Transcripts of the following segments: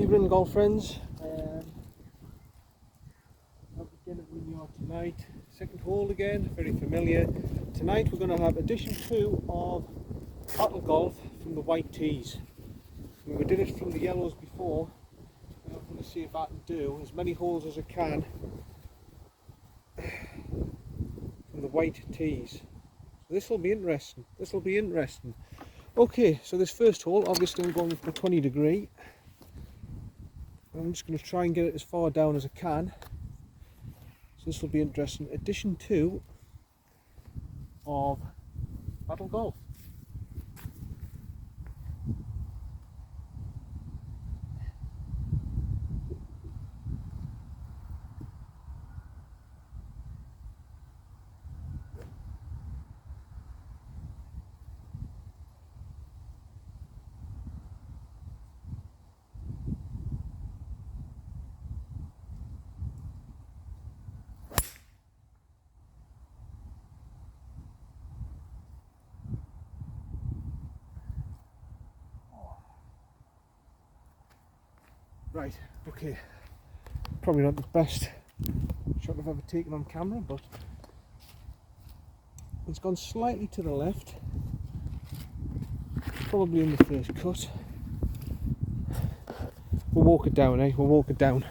Evening golf friends, up again at Wynyard tonight, second hole again, very familiar. Tonight we're going to have edition 2 of paddle golf from the white tees. We did it from the yellows before, and I'm going to see if I can do as many holes as I can from the white tees. So this will be interesting, Okay, so this first hole, obviously I'm going for 20 degree. I'm just going to try and get it as far down as I can. So this will be interesting. Edition 2 of paddle golf. Right, okay, probably not the best shot I've ever taken on camera, but it's gone slightly to the left, probably in the first cut. We'll walk it down, we'll walk it down,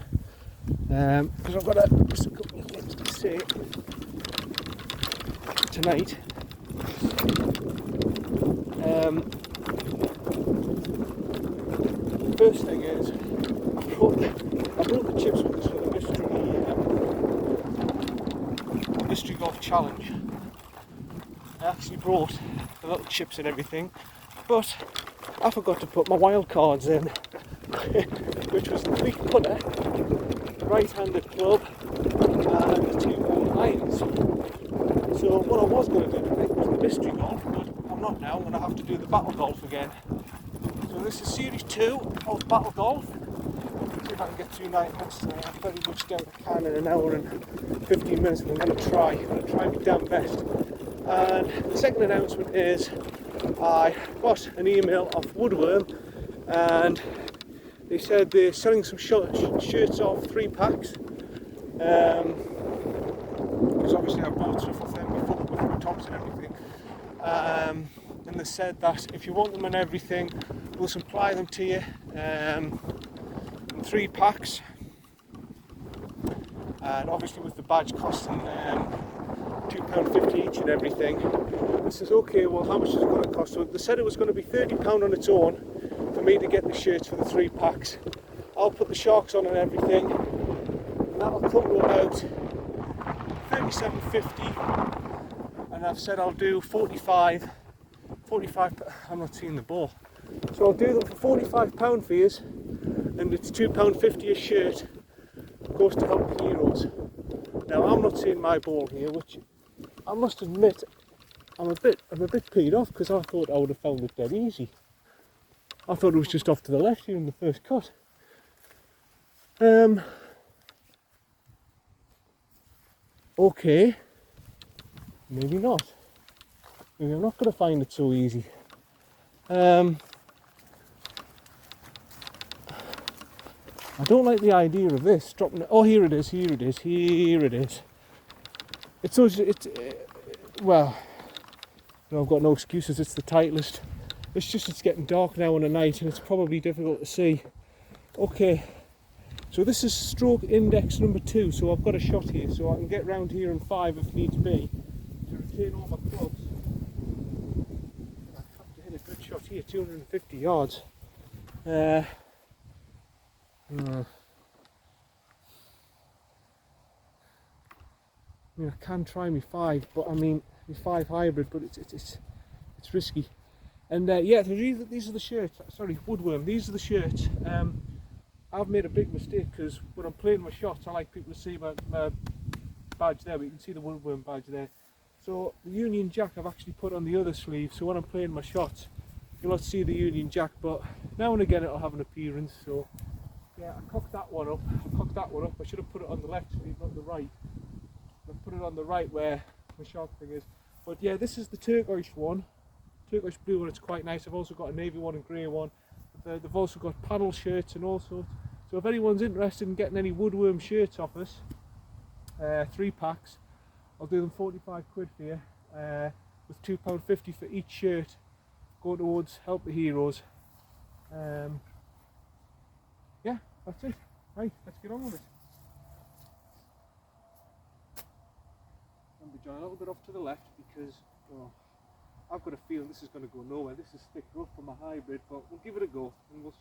because I've got just a couple of things to say tonight. First thing is, I brought the chips with us for the mystery golf challenge. I actually brought the little chips and everything, but I forgot to put my wild cards in, which was the 3-putter, the right-handed club, and the 2-hole irons. So what I was going to do tonight was the mystery golf, but I'm not now. I'm going to have to do the battle golf again. So this is series 2 of battle golf. See if I can get through 9 minutes. I've very much doubt I can in an hour and 15 minutes. I'm going to try my damn best. And the second announcement is I got an email off Woodworm, and they said they're selling some shirts off 3-packs. Because obviously I bought stuff off them before with my tops and everything. And they said that if you want them and everything, we'll supply them to you in 3-packs, and obviously with the badge costing £2.50 each and everything. I says, okay, well how much is it going to cost? So they said it was going to be £30 on its own for me to get the shirts for the 3-packs. I'll put the sharks on and everything, and that'll come to about £37.50, and I've said I'll do 45, I'm not seeing the ball. So I'll do them for £45 for you, and it's £2.50 a shirt, goes to help the heroes. Now I'm not seeing my ball here, which I must admit I'm a bit peed off, because I thought I would have found it dead easy. I thought it was just off to the left here in the first cut. Okay, maybe not. Maybe I'm not going to find it so easy. I don't like the idea of this dropping it. Oh, here it is. It's so, well, no, I've got no excuses. It's the Titleist. It's just it's getting dark now in the night, and it's probably difficult to see. Okay, so this is stroke index number 2. So I've got a shot here, so I can get round here in 5 if needs be to retain all my clubs. I have to hit a good shot here, 250 yards. I mean, I can try my 5, but I mean my 5 hybrid, but it's risky. And yeah, these are the shirts. Sorry, Woodworm. These are the shirts. I've made a big mistake, because when I'm playing my shots, I like people to see my badge there. But you can see the Woodworm badge there. So the Union Jack I've actually put on the other sleeve. So when I'm playing my shots, you'll not see the Union Jack, but now and again it'll have an appearance. So yeah, I cocked that one up. I should have put it on the left sleeve, not the right. I put it on the right where the sharp thing is. But yeah, this is the turquoise one, turquoise blue one. It's quite nice. I've also got a navy one and grey one. They've also got paddle shirts and all sorts. So if anyone's interested in getting any woodworm shirts off us, 3 packs, I'll do them 45 quid for you, with £2.50 for each shirt, go towards Help the Heroes. Yeah, that's it. Right, let's get on with it. Remember, John, a little bit off to the left because I've got a feeling this is going to go nowhere. This is thick rough for my hybrid, but we'll give it a go and we'll see.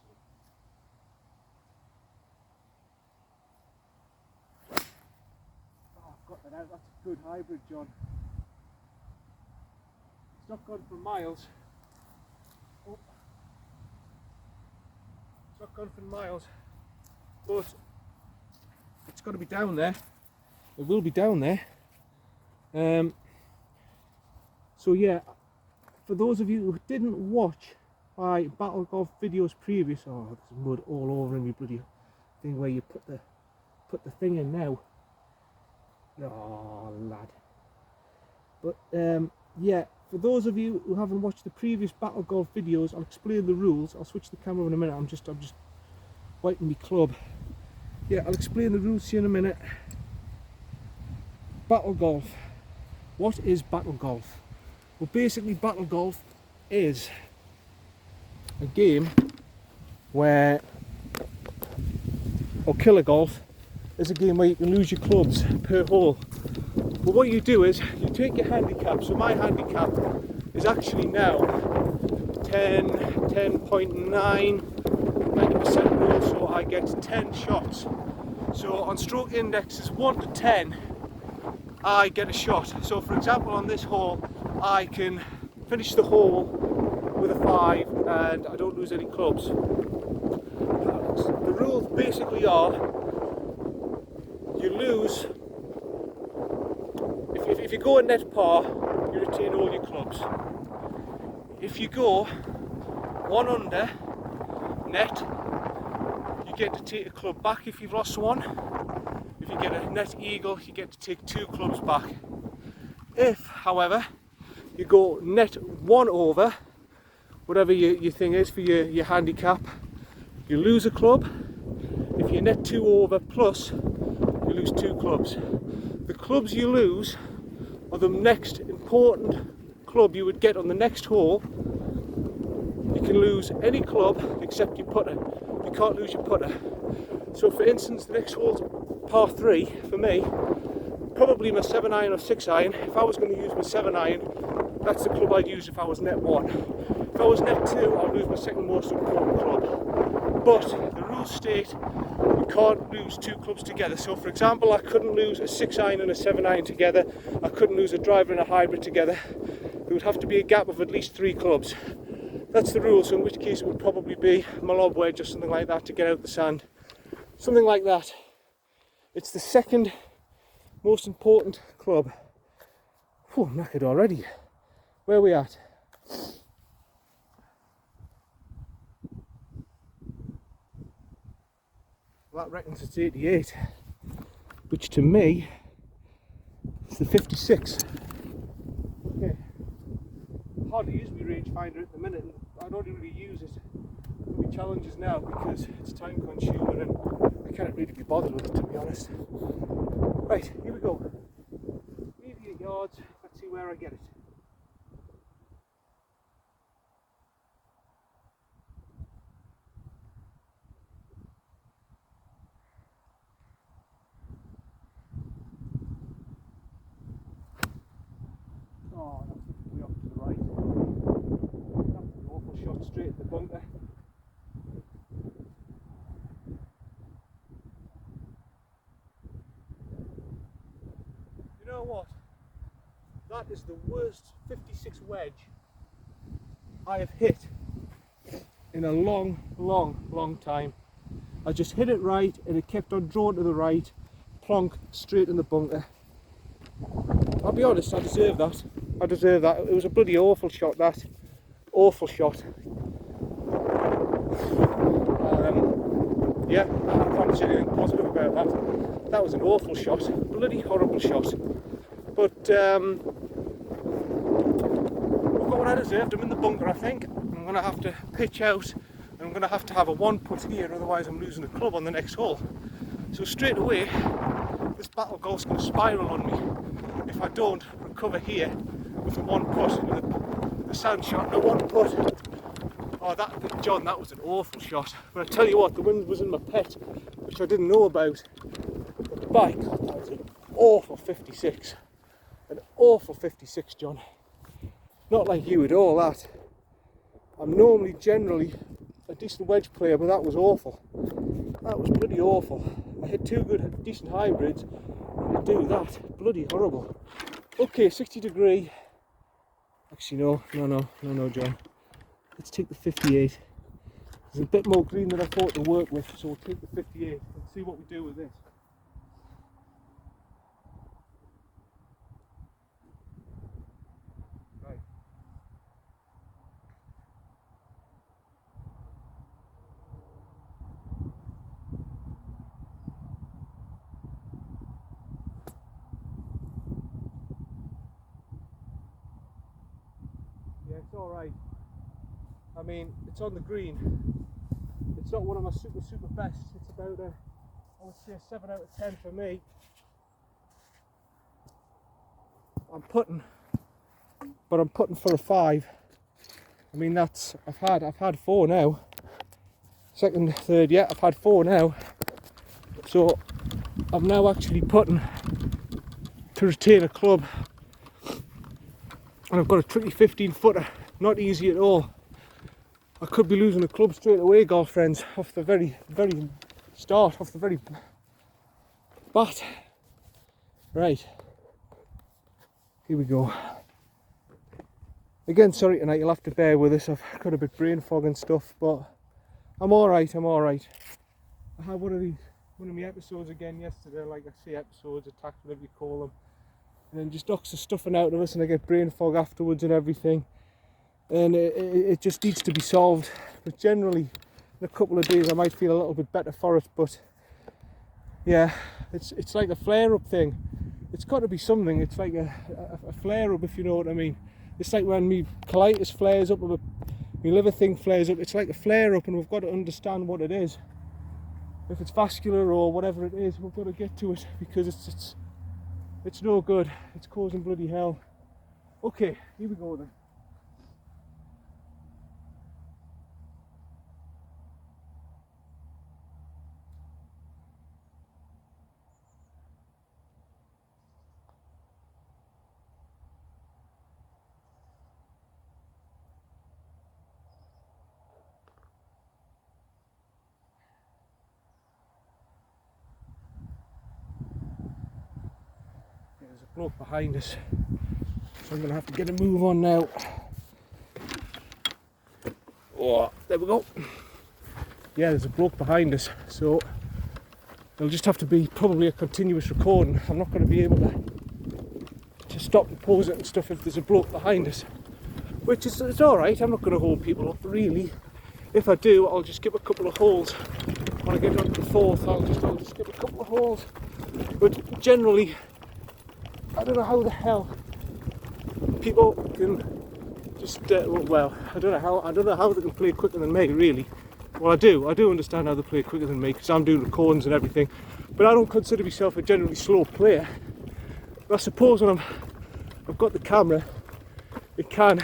Oh, I've got that out. That's a good hybrid, John. It's not gone for miles. Oh. It's not gone for miles, but it's got to be down there. It will be down there. So yeah, for those of you who didn't watch my Battle Golf videos previous, oh, there's mud all over in your bloody thing where you put the thing in now. Oh lad. But yeah, for those of you who haven't watched the previous Battle Golf videos, I'll explain the rules. I'll switch the camera in a minute. I'm just wiping my club. Yeah, I'll explain the rules to you in a minute. Battle Golf. What is Battle Golf? Well, basically Battle Golf is a game where, or Killer Golf is a game where you can lose your clubs per hole. But what you do is you take your handicap. So my handicap is actually now 10.9, 90% roll, so I get 10 shots. So on stroke indexes 1 to 10, I get a shot. So for example, on this hole, I can finish the hole with a 5 and I don't lose any clubs. The rules basically are, you lose, if you go a net par, you retain all your clubs. If you go 1 under net, you get to take a club back if you've lost 1. If you get a net eagle, you get to take 2 clubs back. If, however, you go net 1 over, whatever your thing is for your handicap, you lose a club. If you're net 2 over plus, you lose 2 clubs. The clubs you lose are the next important club you would get on the next hole. You can lose any club except your putter. You can't lose your putter. So for instance, the next hole's par 3 for me, probably my 7-iron or 6-iron. If I was going to use my 7-iron, that's the club I'd use if I was net 1. If I was net 2, I'd lose my second most important club. But the rules state you can't lose 2 clubs together. So for example, I couldn't lose a 6-iron and a 7-iron together. I couldn't lose a driver and a hybrid together. There would have to be a gap of at least 3 clubs. That's the rule, so in which case it would probably be my lob wedge or something like that to get out the sand. Something like that. It's the second most important club. Oh, I'm knackered already. Where are we at? Well, that reckons it's 88, which to me is the 56. Okay. Hardly use my rangefinder at the minute, and I don't really use it for my challenges now because it's time consuming and I can't really be bothered with it, to be honest. Right, here we go. 88 yards, let's see where I get it. Oh, that's way off to the right. That's an awful shot straight at the bunker. You know what? That is the worst 56 wedge I have hit in a long time. I just hit it right and it kept on drawing to the right, plonk, straight in the bunker. I'll be honest, I deserve that. I deserve that. It was a bloody awful shot, that. Awful shot. Yeah, I can't say anything positive about that. That was an awful shot. Bloody horrible shot. But I've got what I deserved. I'm in the bunker, I think. I'm going to have to pitch out and I'm going to have a 1-putt here, otherwise I'm losing a club on the next hole. So straight away, this battle golf's going to spiral on me if I don't recover here with a 1-putt, with a sound shot and a 1-putt. Oh, John, that was an awful shot. But I tell you what, the wind was in my pet, which I didn't know about. But by God, that was an awful 56. An awful 56, John. Not like you at all, that. I'm normally generally a decent wedge player, but that was awful. That was bloody awful. I hit 2 good, decent hybrids, and to do that, bloody horrible. Okay, 60 degree. Actually, no, John. Let's take the 58. There's a bit more green than I thought to work with, so we'll take the 58 and see what we do with this. Right. Yeah, it's alright. I mean, it's on the green. It's not one of my super best. It's about I would say a 7 out of 10 for me. I'm putting for a 5. I mean, that's I've had 4 now. Second, third, yeah, I've had 4 now. So I'm now actually putting to retain a club, and I've got a tricky 15-footer. Not easy at all. I could be losing a club straight away, golf friends, off the very start, off the very bat. Right, here we go. Again, sorry tonight, you'll have to bear with us. I've got a bit brain fog and stuff, but I'm alright, I had one of my episodes again yesterday, like I say, episodes, attacks, whatever you call them, and then just knocks the stuffing out of us and I get brain fog afterwards and everything. And it just needs to be solved, but generally in a couple of days I might feel a little bit better for it. But yeah, it's like a flare-up thing. It's got to be something. It's like a flare-up, if you know what I mean. It's like when my colitis flares up, or my liver thing flares up. It's like a flare-up, and we've got to understand what it is. If it's vascular or whatever it is, we've got to get to it, because it's no good. It's causing bloody hell. Okay, here we go then. There's a bloke behind us, so I'm going to have to get a move on now. Oh, there we go. Yeah, there's a bloke behind us, so it'll just have to be probably a continuous recording. I'm not going to be able to stop and pause it and stuff if there's a bloke behind us, which is, it's alright. I'm not going to hold people up really. If I do, I'll just skip a couple of holes. When I get on to the 4th, I'll just skip a couple of holes. But generally, I don't know how the hell people can just well, I don't know how they can play quicker than me, really. Well, I do understand how they play quicker than me, because I'm doing recordings and everything, but I don't consider myself a generally slow player. But I suppose when I've got the camera, it can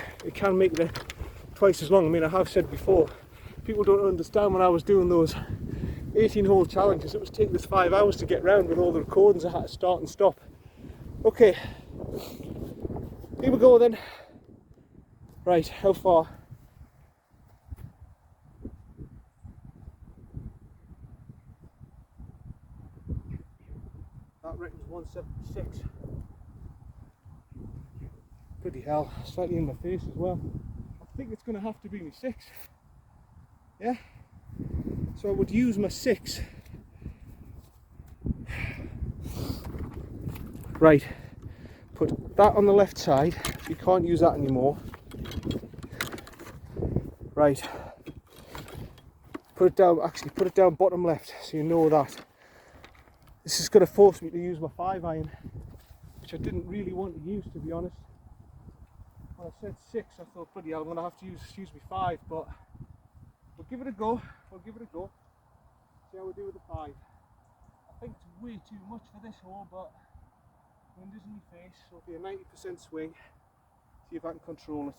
make it twice as long. I mean, I have said before, people don't understand when I was doing those 18-hole challenges, it was taking us 5 hours to get round with all the recordings I had to start and stop. Okay, here we go then. Right, how far? That reckon's 176. Bloody hell, slightly in my face as well. I think it's going to have to be my 6. Yeah? So I would use my 6. Right, put that on the left side. You can't use that anymore. Right, put it down, actually put it down bottom left, so you know that. This is going to force me to use my 5-iron, which I didn't really want to use, to be honest. When I said 6, I thought, bloody hell, I'm going to have to use my 5, but We'll give it a go. See how we do with the 5. I think it's way too much for this hole, but wind is in my face, so it'll be a 90% swing. See if I can control it.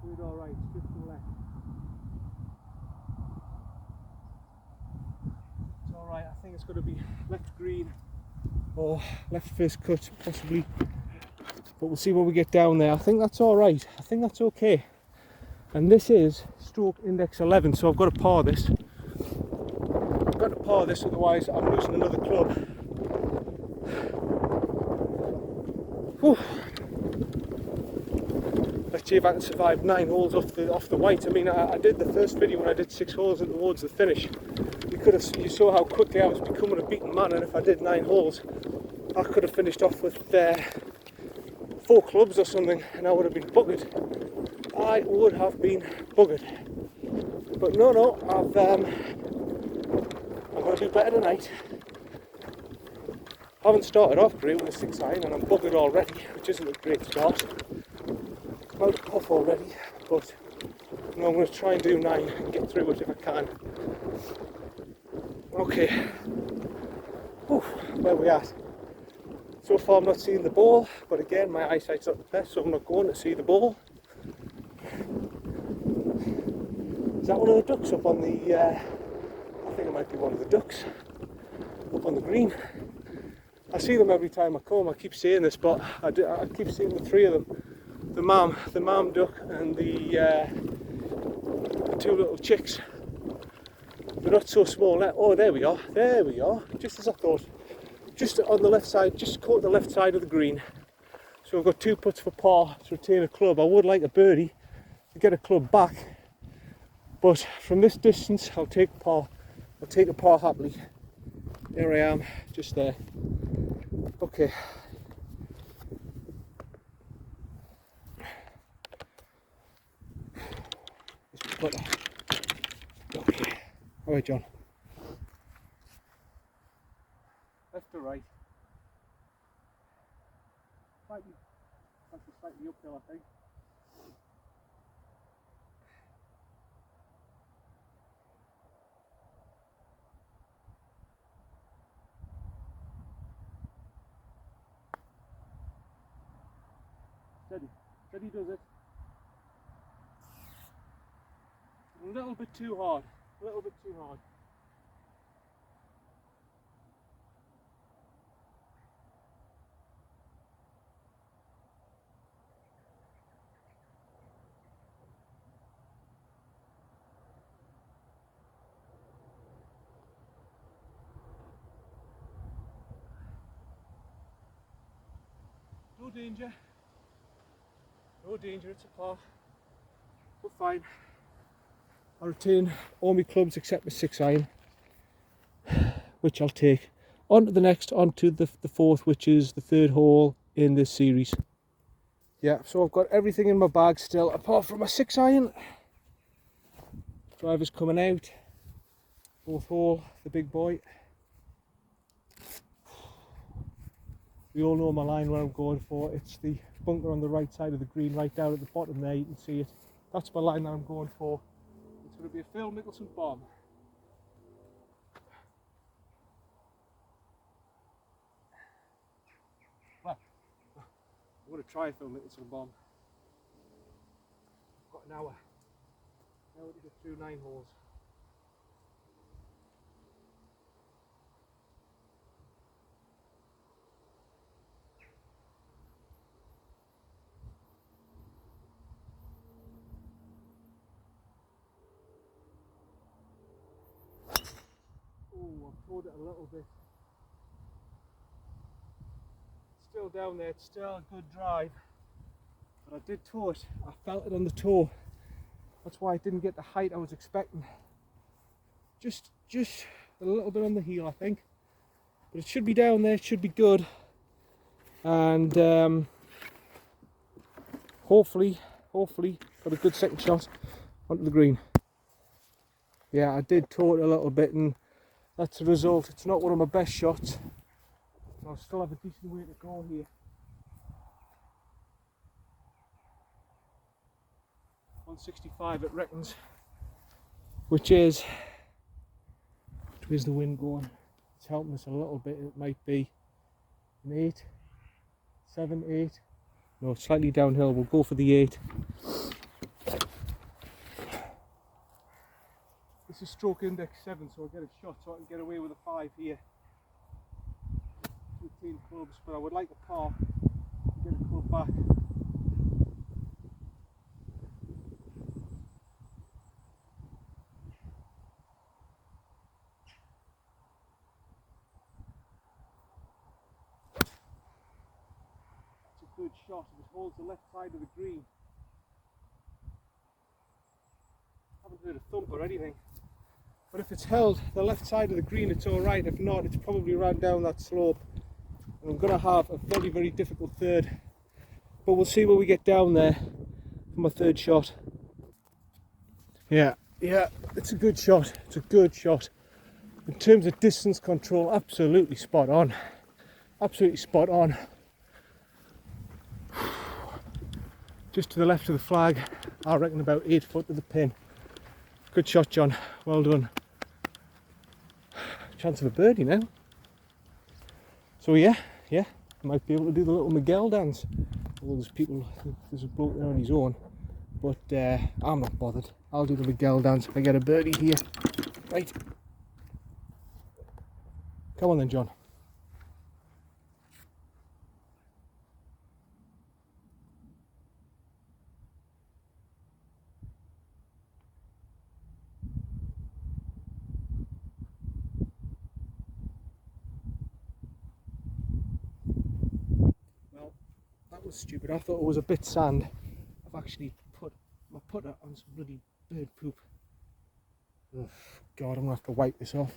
Do it alright, just to the left. It's alright, I think it's going to be left green or left first cut possibly, but we'll see when we get down there. I think that's alright, I think that's okay. And this is stroke index 11, so I've got to par this. I've got to par this, otherwise I'm losing another club. Whew. Let's see if I can survive 9 holes off the white. I mean, I did the first video when I did 6 holes and towards the finish. You saw how quickly I was becoming a beaten man, and if I did 9 holes, I could have finished off with 4 clubs or something, and I would have been buggered. I would have been buggered. But no, I'm going to do better tonight. I haven't started off great with a 6 iron, and I'm buggered already, which isn't a great start. I'm out of puff already, but I'm going to try and do 9 and get through it if I can. Okay, whew, where we at? So far I'm not seeing the ball, but again my eyesight's not the best, so I'm not going to see the ball. Is that one of the ducks up on the, I think it might be one of the ducks up on the green. I see them every time I come, I keep saying this, but I keep seeing the 3 of them. The mom duck and the 2 little chicks. They're not so small now. Oh, there we are, just as I thought. Just on the left side, just caught the left side of the green. So I've got 2 putts for par to retain a club. I would like a birdie to get a club back, but from this distance I'll take par. I'll take a par happily. There I am, just there. Okay. Okay. Alright, John. Left to right. Slightly uphill, I think. Steady does it. A little bit too hard. No danger, it's a par. We're fine. I'll retain all my clubs except my 6 iron, which I'll take. On to the next, on to the 4th, which is the 3rd hole in this series. Yeah, so I've got everything in my bag still, apart from my 6 iron. Driver's coming out. 4th hole, the big boy. We all know my line where I'm going for. It's the bunker on the right side of the green, right down at the bottom there, you can see it. That's my line that I'm going for. It's going to be a Phil Mickelson bomb. Well, I'm going to try a Phil Mickelson bomb. I've got an hour. Now to get through 9 holes. I've pulled it a little bit. Still down there, it's still a good drive. But I did toe it. I felt it on the toe. That's why I didn't get the height I was expecting. Just a little bit on the heel, I think. But it should be down there, it should be good. And hopefully got a good second shot onto the green. Yeah, I did tow it a little bit, and that's the result. It's not one of my best shots. I'll still have a decent way to go here. 165 it reckons, which is, where's the wind going? It's helping us a little bit. It might be an 8, 7, 8. No, slightly downhill. We'll go for the 8. This is stroke index 7, so I'll get a shot so I can get away with a 5 here. 15 clubs, but I would like a par to get a club back. That's a good shot if it holds the left side of the green. I haven't heard a thump or anything. But if it's held the left side of the green, it's alright. If not, it's probably ran down that slope. And I'm going to have a very, very difficult third. But we'll see where we get down there for my third shot. Yeah, it's a good shot. It's a good shot. In terms of distance control, absolutely spot on. Absolutely spot on. Just to the left of the flag, I reckon about 8 foot to the pin. Good shot, John. Well done. Chance of a birdie now. So yeah, I might be able to do the little Miguel dance. Well, there's a bloke there on his own, but I'm not bothered. I'll do the Miguel dance if I get a birdie here. Right. Come on then, John. Stupid. I thought it was a bit sand. I've actually put my putter on some bloody bird poop. Oh God, I'm gonna have to wipe this off.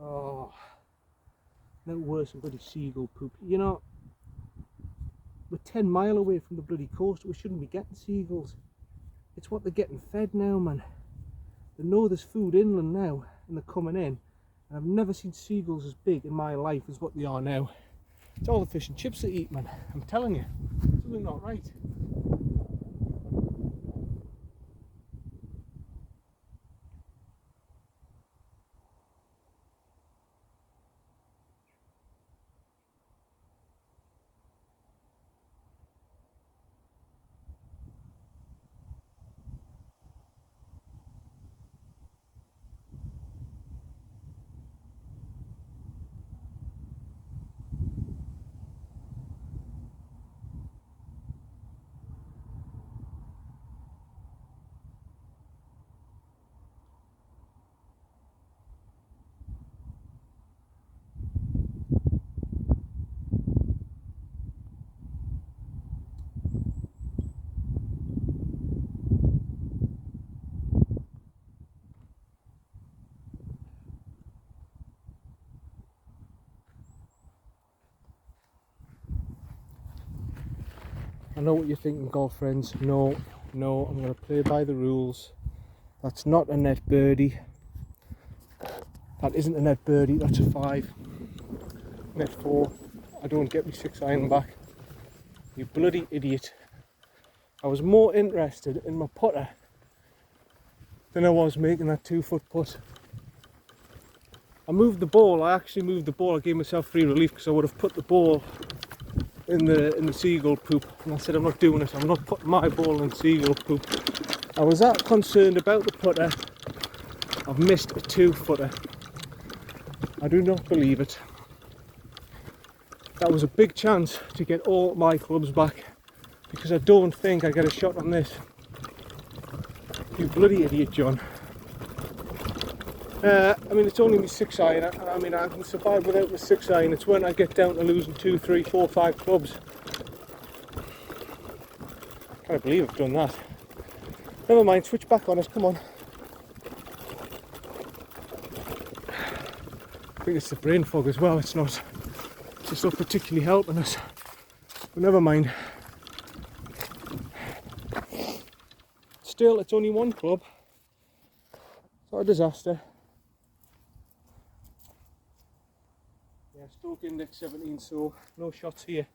Oh, no worse than bloody seagull poop. You know, we're 10 miles away from the bloody coast. We shouldn't be getting seagulls. It's what they're getting fed now, man. They know there's food inland now, and they're coming in. And I've never seen seagulls as big in my life as what they are now. It's all the fish and chips they eat, man. I'm telling you, something not right. I know what you're thinking, golf friends. No, I'm going to play by the rules. That's not a net birdie. That isn't a net birdie, that's a 5. Net 4. I don't get me 6 iron back. You bloody idiot. I was more interested in my putter than I was making that 2-foot putt. I moved the ball, I gave myself free relief because I would have put the ball in the seagull poop, and I said I'm not doing it. I'm not putting my ball in seagull poop. I was that concerned about the putter. I've missed a 2-footer. I do not believe it. That was a big chance to get all my clubs back, because I don't think I get a shot on this. You bloody idiot, John. I mean, it's only my 6 iron. I mean, I can survive without my 6 iron. It's when I get down to losing 2, 3, 4, 5 clubs. I can't believe I've done that. Never mind, switch back on us, come on. I think it's the brain fog as well. It's not particularly helping us. But never mind. still, it's only one club. It's not a disaster. Yeah, Stoke index 17, so no shots here.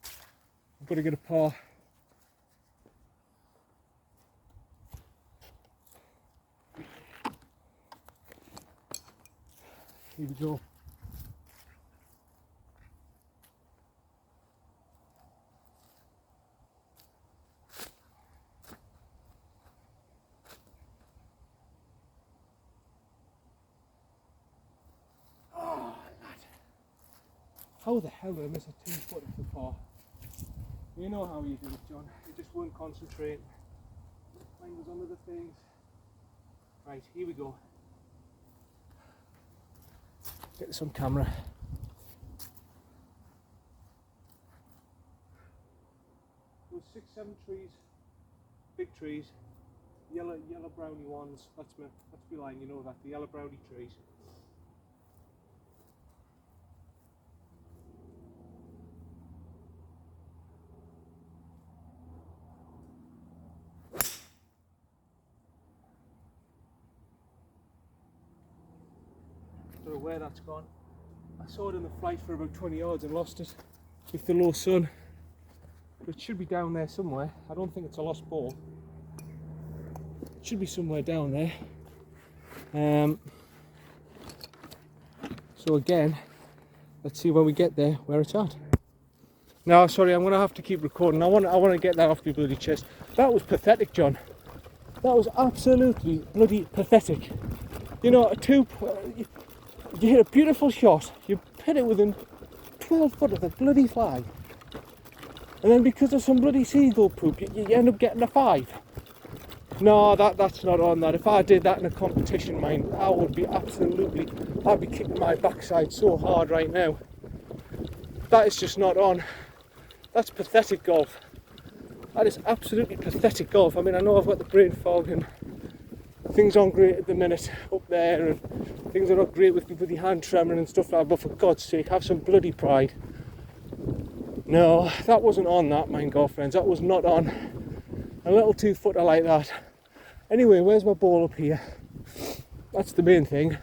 I've got to get a par. Here we go. How the hell did I miss a 2-foot of the par? You know how you do it, John. You just weren't concentrating. Mind was on other things. Right, here we go. Get this on camera. Those 6-7 trees, big trees, yellow browny ones. That's my line. You know that, the yellow browny trees. Don't know where that's gone. I saw it in the flight for about 20 yards and lost it with the low sun. But it should be down there somewhere. I don't think it's a lost ball. It should be somewhere down there. So again, let's see when we get there where it's at. No, sorry, I'm gonna have to keep recording. I want to get that off my bloody chest. That was pathetic, John. That was absolutely bloody pathetic. You know, you hit a beautiful shot, you hit it within 12 foot of the bloody flag, and then because of some bloody seagull poop, you end up getting a 5. No, that's not on that. If I did that in a competition, mind, I would be I'd be kicking my backside so hard right now. That is just not on. That's pathetic golf. That is absolutely pathetic golf. I mean, I know I've got the brain fog and things aren't great at the minute up there, and things are not great with me bloody hand trembling and stuff like that, but for God's sake, have some bloody pride. No, that wasn't on that, my golf friends. That was not on. A little 2-footer like that. Anyway, where's my ball up here? That's the main thing.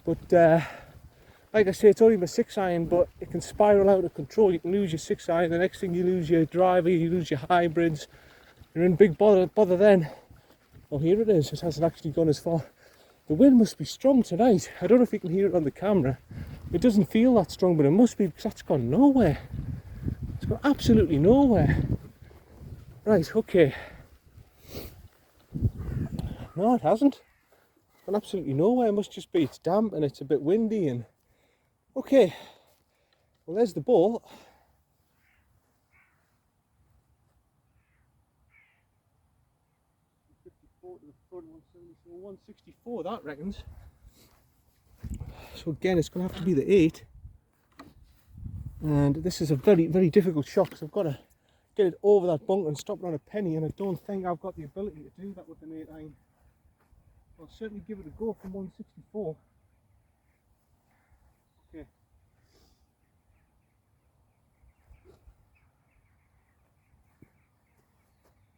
But like I say, it's only my 6-iron, but it can spiral out of control. You can lose your 6-iron, the next thing you lose your driver, you lose your hybrids. You're in big bother then. Oh, here it is. It hasn't actually gone as far. The wind must be strong tonight. I don't know if you can hear it on the camera. It doesn't feel that strong, but it must be, because that's gone nowhere. It's gone absolutely nowhere. Right, okay. No, it hasn't. It's gone absolutely nowhere. It must just be, it's damp and it's a bit windy and... Okay. Well, there's the ball. 164, that reckons. So again, it's going to have to be the 8, and this is a very, very difficult shot because I've got to get it over that bunker and stop it on a penny, and I don't think I've got the ability to do that with an 8-iron. I'll certainly give it a go from 164. Okay.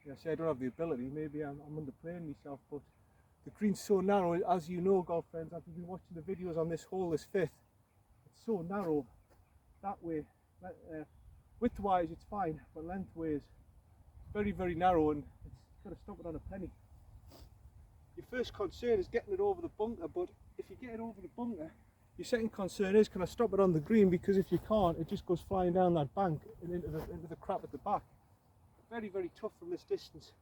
Yeah, see, I don't have the ability. Maybe I'm underplaying myself, but the green's so narrow, as you know, golf friends, after you've been watching the videos on this hole, this 5th, it's so narrow that way. Width-wise, it's fine, but lengthways, very, very narrow, and it's got to stop it on a penny. Your first concern is getting it over the bunker, but if you get it over the bunker, your second concern is, can I stop it on the green? Because if you can't, it just goes flying down that bank and into the crap at the back. Very, very tough from this distance.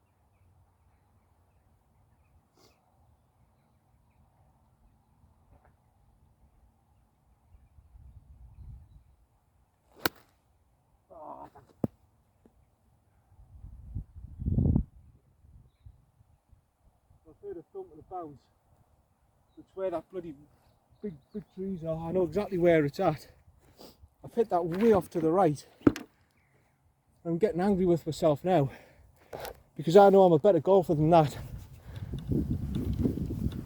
I've heard a thump and a bounce. It's where that bloody big trees are. I know exactly where it's at. I've hit that way off to the right. I'm getting angry with myself now because I know I'm a better golfer than that.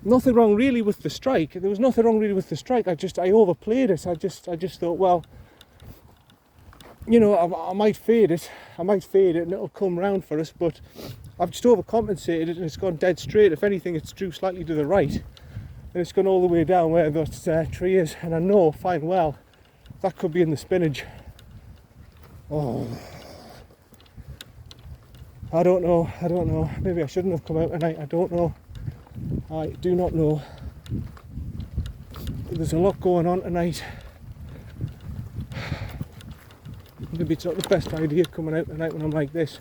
Nothing wrong really with the strike. There was nothing wrong really with the strike. I overplayed it. I just thought, well, you know, I might fade it and it'll come round for us, but I've just overcompensated it and it's gone dead straight. If anything, it's drew slightly to the right and it's gone all the way down where that tree is, and I know fine well that could be in the spinach. Oh, I don't know, maybe I shouldn't have come out tonight, I don't know, I do not know. There's a lot going on tonight. Maybe it's not the best idea coming out tonight when I'm like this,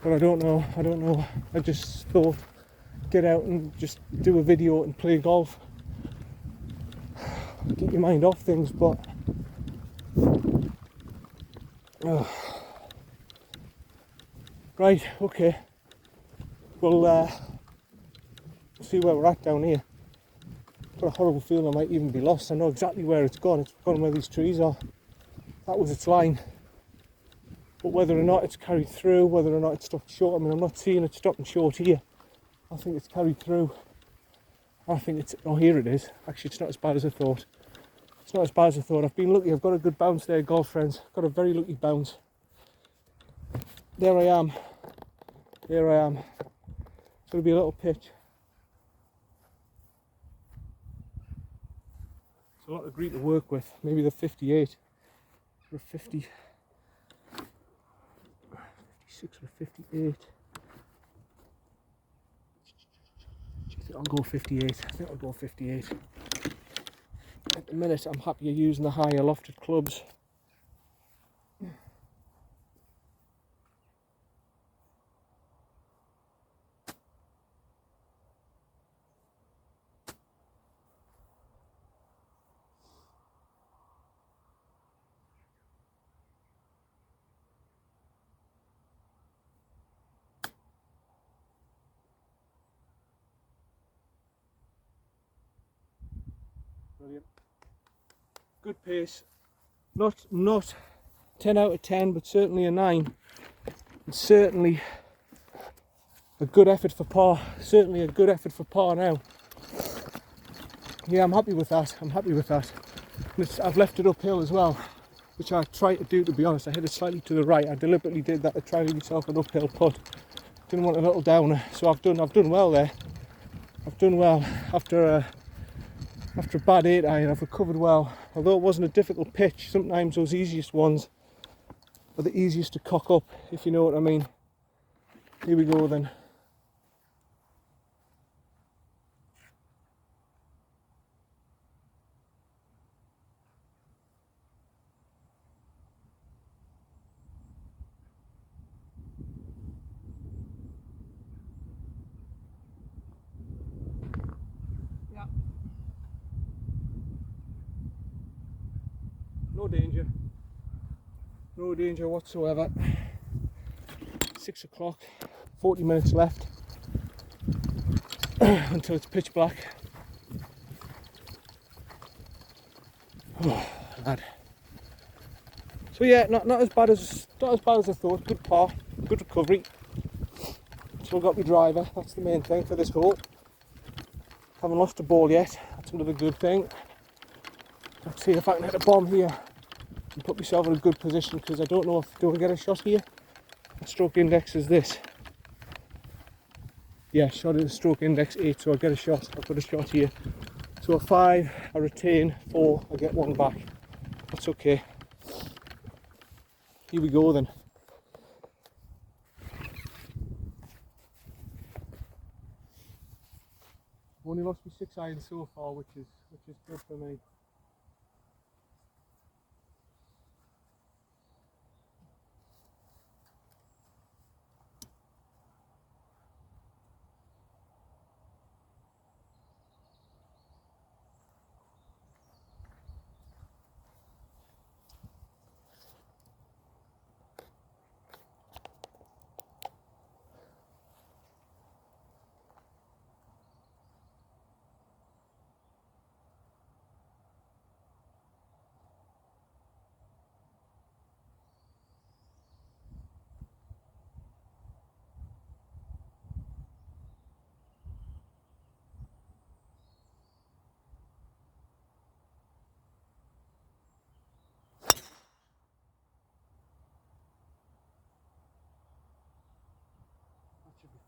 but I don't know. I just thought, get out and just do a video and play golf. Get your mind off things, but right, okay. We'll see where we're at down here. Got a horrible feeling I might even be lost. I know exactly where it's gone. It's gone where these trees are. That was its line. But whether or not it's carried through, whether or not it's stopped short, I mean, I'm not seeing it stopping short here. I think it's carried through. I think it's, oh, here it is. Actually, it's not as bad as I thought. It's not as bad as I thought. I've been lucky. I've got a good bounce there, golf friends. Got a very lucky bounce. There I am. There I am. It's going to be a little pitch. It's a lot of green to work with. Maybe the 58 or 50. 56 or 58. I'll go 58. I think I'll go 58. At the minute, I'm happier using the higher lofted clubs. Brilliant. Good pace. Not 10 out of 10, but certainly a 9. And certainly a good effort for par. Certainly a good effort for par now. Yeah, I'm happy with that. I'm happy with that. I've left it uphill as well, which I tried to do, to be honest. I hit it slightly to the right. I deliberately did that to try to give myself an uphill putt. Didn't want a little downer, so I've done well there. I've done well after a bad 8 iron. I've recovered well. Although it wasn't a difficult pitch, sometimes those easiest ones are the easiest to cock up, if you know what I mean. Here we go then. Yeah. No danger. No danger whatsoever. 6 o'clock, 40 minutes left until it's pitch black. Oh, lad. So yeah, not as bad as I thought. Good par, good recovery. Still got my driver. That's the main thing for this hole. Haven't lost a ball yet. That's another good thing. Let's see if I can hit a bomb here and put myself in a good position, because I don't know if do I get a shot here. My stroke index is this. Yeah, shot is stroke index 8, so I get a shot. I've got a shot here. So a 5, I retain 4, I get 1 back. That's okay. Here we go then. I've only lost my 6 iron so far, which is good for me.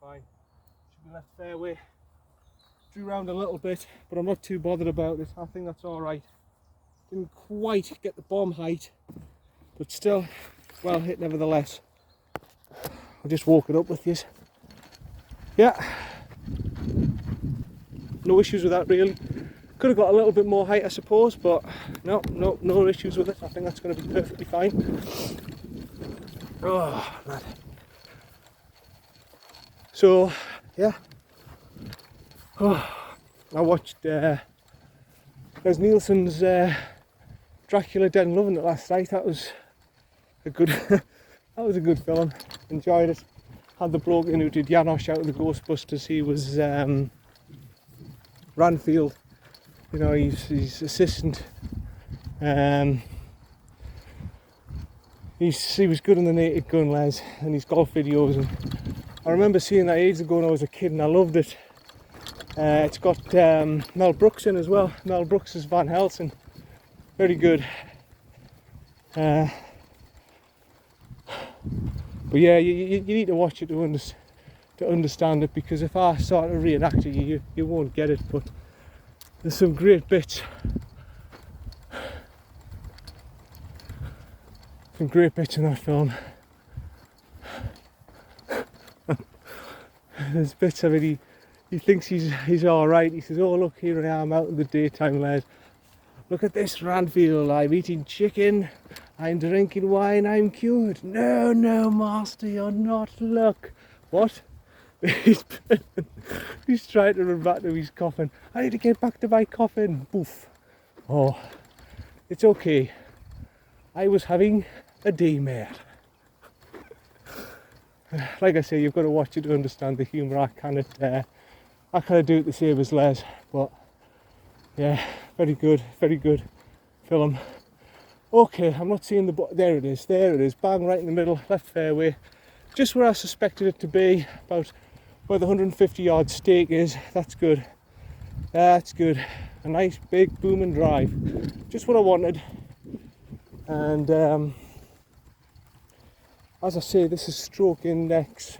fine. Should be left fairway. Drew round a little bit, but I'm not too bothered about it. I think that's alright. Didn't quite get the bomb height, but still well hit nevertheless. I'll just walk it up with you. Yeah, no issues with that really. Could have got a little bit more height I suppose, but no issues with it. I think that's going to be perfectly fine. Oh man. So yeah, I watched Les Nielsen's Dracula Dead and Loving It last night. That was a good that was a good film. Enjoyed it. Had the bloke in who did Janosch out of the Ghostbusters. He was Ranfield. You know, he's assistant. He was good in the Naked Gun, Les, and his golf videos. And I remember seeing that ages ago when I was a kid, and I loved it. It's got Mel Brooks in as well. Mel Brooks is Van Helsing. Very good. But yeah, you need to watch it to understand it, because if I start to reenact it, you won't get it. But there's some great bits. Some great bits in that film. There's bits of it, he thinks he's alright. He says, oh look, here I am out in the daytime, lad. Look at this Ranfield, I'm eating chicken, I'm drinking wine, I'm cured. No, master, you're not. Look. What? He's trying to run back to his coffin. I need to get back to my coffin. Boof. Oh, it's okay. I was having a daymare. Like I say, you've got to watch it to understand the humour. I cannot do it the same as Les, but yeah, very good film. Okay, I'm not seeing the there it is, bang right in the middle, left fairway, just where I suspected it to be, about where the 150 yard stake is. That's good. That's good. A nice big booming drive, just what I wanted. And as I say, this is stroke index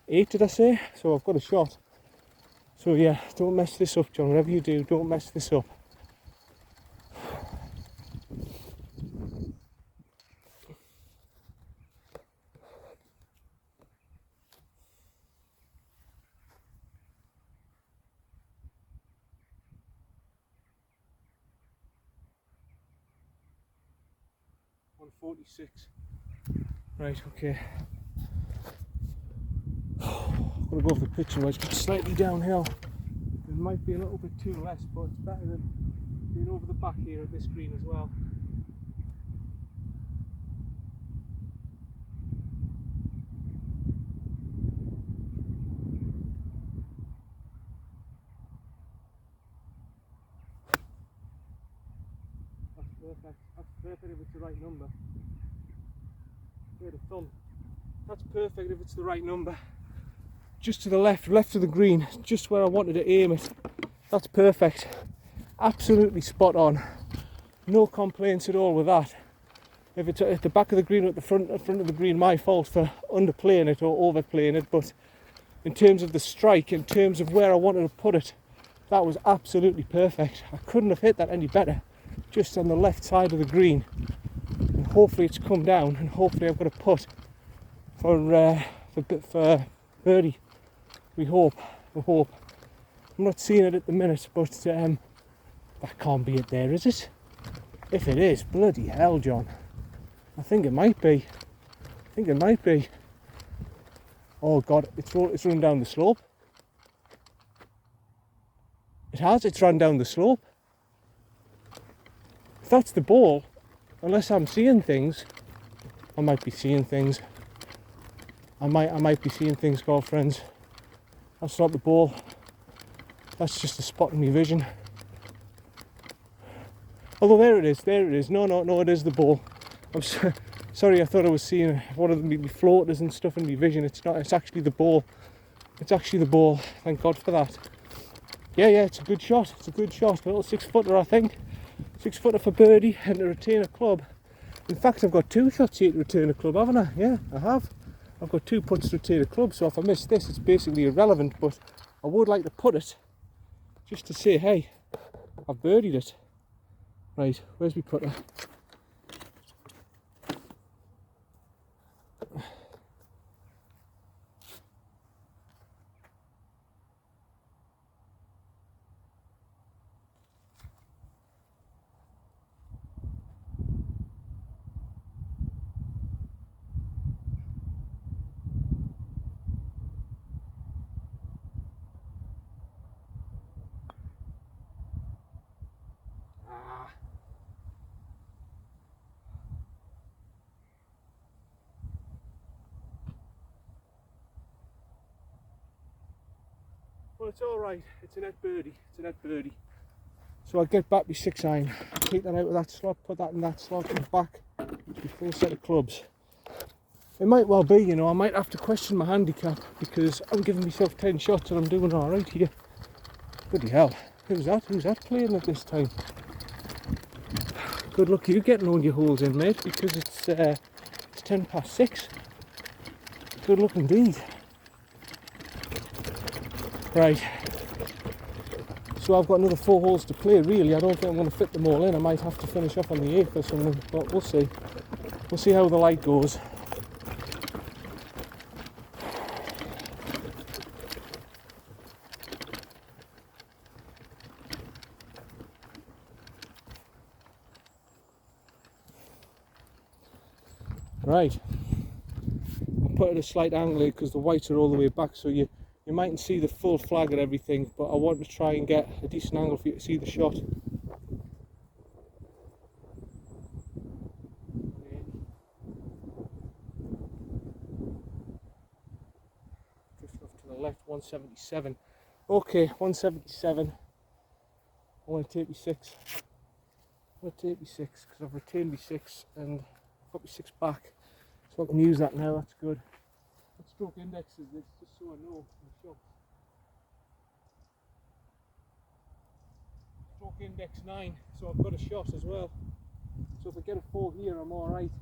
8, did I say? So I've got a shot. So yeah, don't mess this up, John. Whatever you do, don't mess this up. .146. Right, okay. I'm going to go off the pitching wedge, but slightly downhill. It might be a little bit too less, but it's better than being over the back here at this green as well. That's perfect. That's perfect if it's the right number. Where the thumb. That's perfect if it's the right number. Just to the left of the green, just where I wanted to aim it. That's perfect. Absolutely spot on. No complaints at all with that. If it's at the back of the green or at the front of the green, my fault for underplaying it or overplaying it. But in terms of the strike, in terms of where I wanted to put it, that was absolutely perfect. I couldn't have hit that any better. Just on the left side of the green. And hopefully it's come down, and hopefully I've got a putt for birdie. We hope. I'm not seeing it at the minute, but that can't be it there, is it? If it is, bloody hell, John. I think it might be. Oh God, it's run down the slope. It has, it's run down the slope. If that's the ball, unless I'm seeing things, I might be seeing things. I might be seeing things, girlfriends. That's not the ball. That's just a spot in my vision. Although there it is. No, it is the ball. I'm sorry, I thought I was seeing one of the floaters and stuff in my vision. It's not, it's actually the ball. Thank God for that. Yeah, it's a good shot. A little 6-footer, I think. 6-footer for birdie and to retain a club. In fact, I've got 2 shots here to return a club, haven't I? Yeah, I have. I've got 2 putts to rotate a club, so if I miss this, it's basically irrelevant. But I would like to put it just to say, hey, I've birdied it. Right, where's my putter? Well, it's alright, it's a net birdie, it's a net birdie. So I'll get back my 6 iron, take that out of that slot, put that in that slot, and back to my full set of clubs. It might well be, you know, I might have to question my handicap because I'm giving myself 10 shots and I'm doing alright here. Bloody hell, who's that playing at this time? Good luck you getting all your holes in, mate, because it's 10 past 6. Good luck indeed. Right, so I've got another 4 holes to play really. I don't think I'm going to fit them all in. I might have to finish off on the 8th or something, but we'll see. We'll see how the light goes. Right, I'll put it at a slight angle here because the whites are all the way back, so you mightn't see the full flag and everything, but I want to try and get a decent angle for you to see the shot. Just off to the left, 177. Okay, 177. I want to take me 6. I want to take me 6 because I've retained me 6 and got me 6 back, so I can use that now. That's good. What stroke index is this, just so I know my shots? Stroke index 9, so I've got a shot as well. So if I get a 4 here, I'm alright.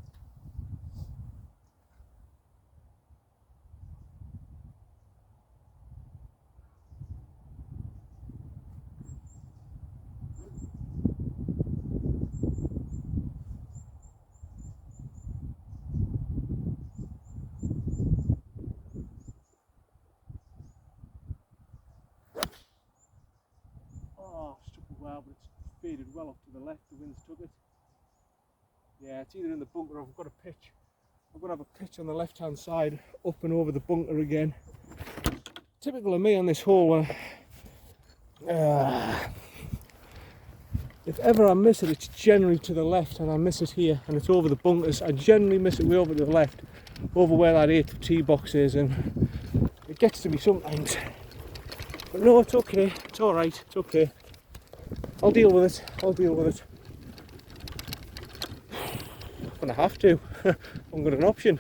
Well, but it's faded well up to the left, the wind's took it. Yeah, it's either in the bunker or I've got a pitch. I'm going to have a pitch on the left hand side, up and over the bunker again. Typical of me on this hole, if ever I miss it, it's generally to the left, and I miss it here, and it's over the bunkers. I generally miss it way over to the left, over where that 8th tee box is, and it gets to me sometimes. But no, it's okay, it's alright, it's okay. I'll deal with it, I'll deal with it. I'm going to have to. I haven't got an option.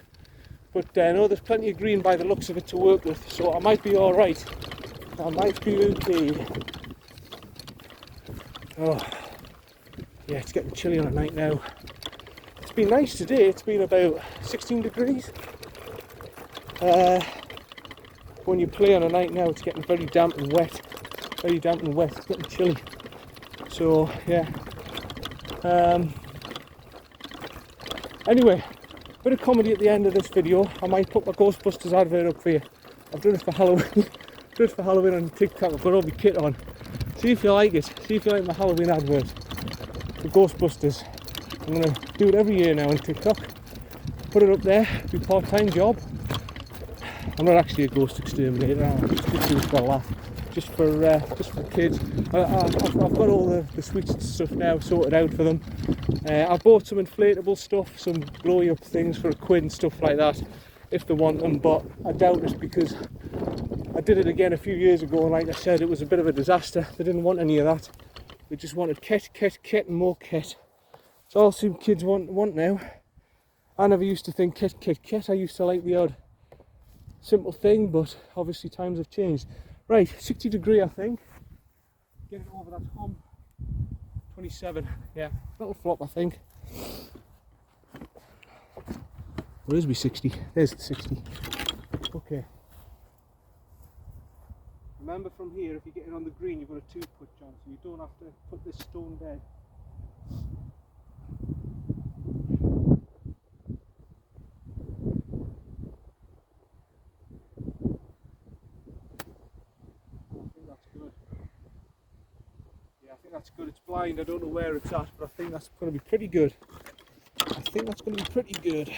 But no, there's plenty of green by the looks of it to work with, so I might be alright. I might be okay. Oh, yeah, it's getting chilly on a night now. It's been nice today, it's been about 16 degrees. When you play on a night now, it's getting very damp and wet. Very damp and wet, it's getting chilly. So yeah, anyway, bit of comedy at the end of this video. I might put my Ghostbusters advert up for you. I've done it for Halloween. Done it for Halloween on TikTok. I've got all my kit on. See if you like it. See if you like my Halloween advert for Ghostbusters. I'm going to do it every year now on TikTok. Put it up there. Be part-time job. I'm not actually a ghost exterminator. I'm just do it for a laugh. Just for kids. I've got all the sweets and stuff now sorted out for them. I bought some inflatable stuff, some blowy up things for £1 and stuff like that, if they want them, but I doubt it because I did it again a few years ago, and like I said, it was a bit of a disaster. They didn't want any of that. They just wanted kit and more kit. It's all some kids want now. I never used to think kit. I used to like the odd simple thing, but obviously times have changed. Right, 60 degree I think. Get it over that hump. 27, yeah, little flop I think. Where is my 60? There's the 60. Okay. Remember from here, if you're getting on the green, you've got a 2-putt, John, so you don't have to put this stone dead. I think that's good. Yeah, I think that's good. It's blind, I don't know where it's at, but I think that's going to be pretty good. I think that's going to be pretty good.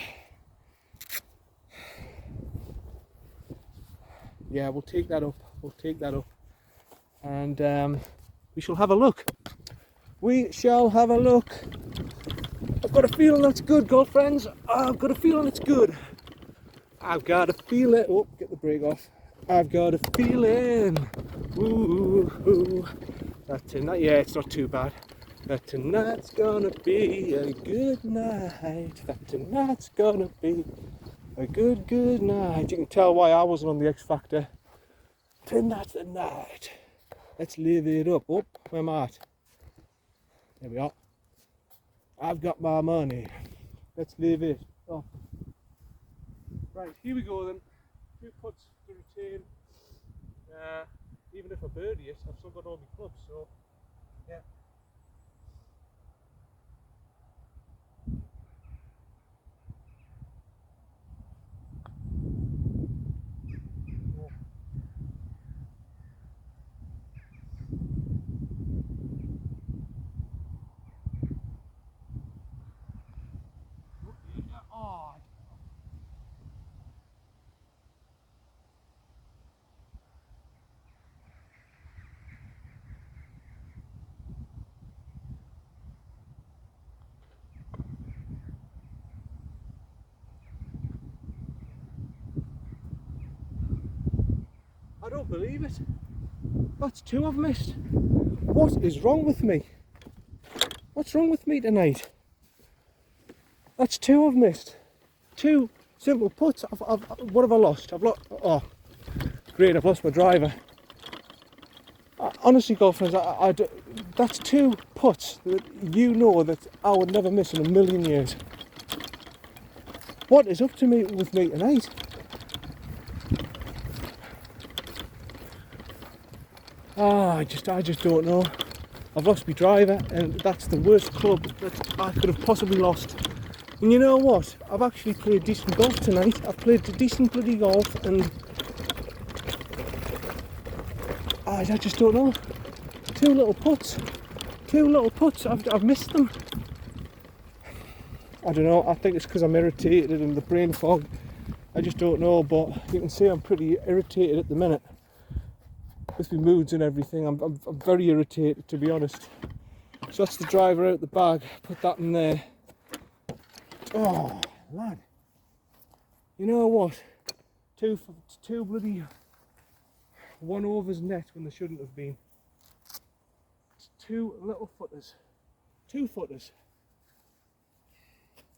Yeah, we'll take that up. We'll take that up. And we shall have a look. We shall have a look. I've got a feeling that's good, girlfriends. I've got a feeling it's good. I've got a feeling. Oh, get the brake off. I've got a feeling. Ooh, ooh. That tonight, yeah, it's not too bad. That tonight's gonna be a good night. That tonight's gonna be a good, good night. You can tell why I wasn't on the X Factor. Tonight's the night. Let's live it up. Oh, where am I at? There we are. I've got my money. Let's live it up. Right, here we go then. 2 putts to retain. Even if I birdie it, I've still got all my clubs, so yeah. Oh, I don't believe it. That's 2 I've missed. What is wrong with me? What's wrong with me tonight? That's 2 I've missed. 2 simple putts. What have I lost? I've lost. Oh, great! I've lost my driver. Honestly, girlfriends, that's 2 putts that you know that I would never miss in a million years. What is up to me with me tonight? I just don't know. I've lost my driver, and that's the worst club that I could have possibly lost. And you know what? I've actually played decent golf tonight. I've played decent bloody golf, and I just don't know. 2 little putts. 2 little putts. I've missed them. I don't know. I think it's because I'm irritated and the brain fog. I just don't know. But you can see I'm pretty irritated at the minute with my moods and everything. I'm very irritated, to be honest. So that's the driver out the bag. Put that in there. Oh, lad. You know what? Two bloody 1-overs net when they shouldn't have been. It's 2 little footers. 2 footers.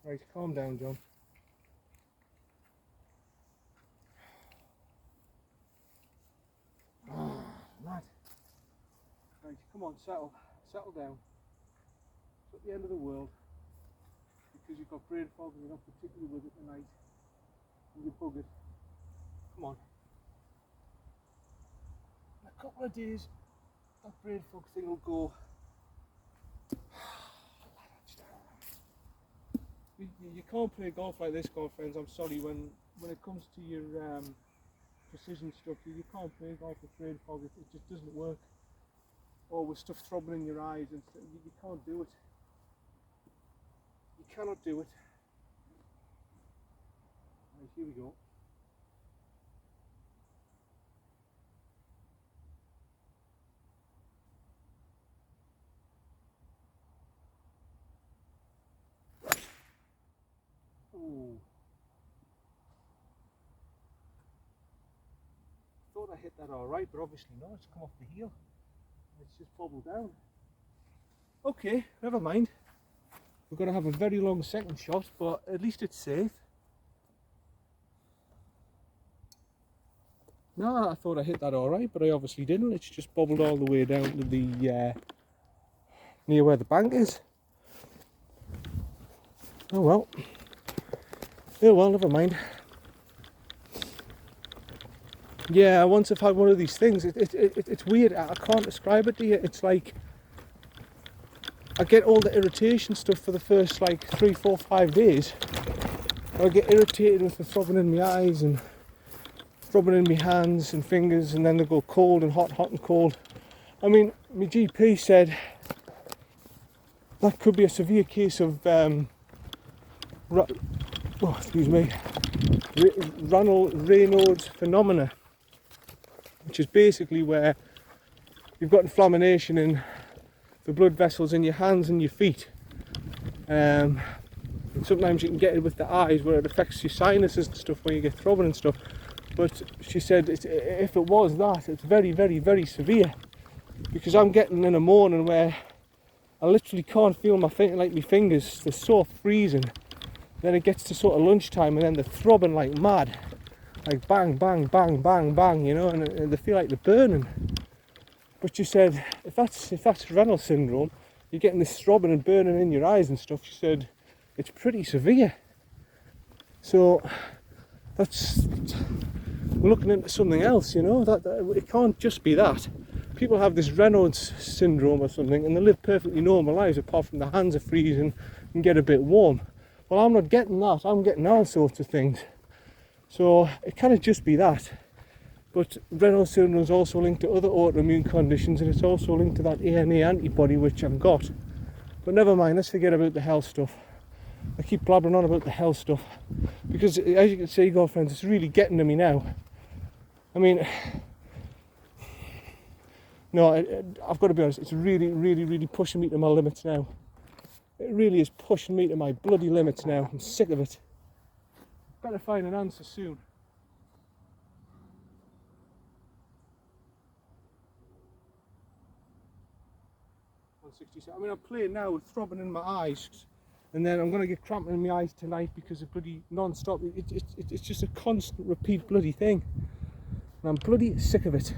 Right, calm down, John. Oh, lad. Right, come on, settle down. It's not the end of the world. Because you've got brain fog and you're not particularly with it tonight. And you're buggered. Come on. In a couple of days, that brain fog thing will go. You can't play golf like this, girlfriends. I'm sorry. When it comes to your precision stuff, you can't play golf with brain fog. It just doesn't work. Or with stuff throbbing in your eyes, and you can't do it. You cannot do it. Right, here we go. Ooh. Thought I hit that alright, but obviously not. It's come off the heel. It's just bobbled down. Okay, never mind. We're going to have a very long second shot, but at least it's safe. No, I thought I hit that alright, but I obviously didn't. It's just bobbled all the way down to the near where the bank is. Oh well. Oh well, never mind. Yeah, once I've had one of these things, it's weird. I can't describe it to you. It's like I get all the irritation stuff for the first like 3, 4, 5 days. I get irritated with the throbbing in my eyes and throbbing in my hands and fingers, and then they go cold and hot, hot and cold. I mean, my GP said that could be a severe case of Raynaud's phenomena, which is basically where you've got inflammation in the blood vessels in your hands and your feet. And sometimes you can get it with the eyes where it affects your sinuses and stuff when you get throbbing and stuff. But she said if it was that, it's very, very, very severe. Because I'm getting in a morning where I literally can't feel my fingers, they're so freezing. Then it gets to sort of lunchtime and then they're throbbing like mad. Like bang, bang, bang, bang, bang, you know, and they feel like they're burning. But she said, if that's Reynolds syndrome, you're getting this throbbing and burning in your eyes and stuff, she said, it's pretty severe. So we're looking into something else, you know, that it can't just be that. People have this Reynolds syndrome or something and they live perfectly normal lives apart from their hands are freezing and get a bit warm. Well, I'm not getting that, I'm getting all sorts of things. So it can't just be that. But Reynolds syndrome is also linked to other autoimmune conditions, and it's also linked to that ANA antibody which I've got. But never mind, let's forget about the health stuff. I keep blabbering on about the health stuff because, as you can see, girlfriends, it's really getting to me now. I mean, no, I've got to be honest, it's really, really, really pushing me to my limits now. It really is pushing me to my bloody limits now. I'm sick of it. Better find an answer soon. I mean, I'm playing now with throbbing in my eyes, and then I'm going to get cramping in my eyes tonight because of bloody non-stop. It's just a constant repeat bloody thing, and I'm bloody sick of it.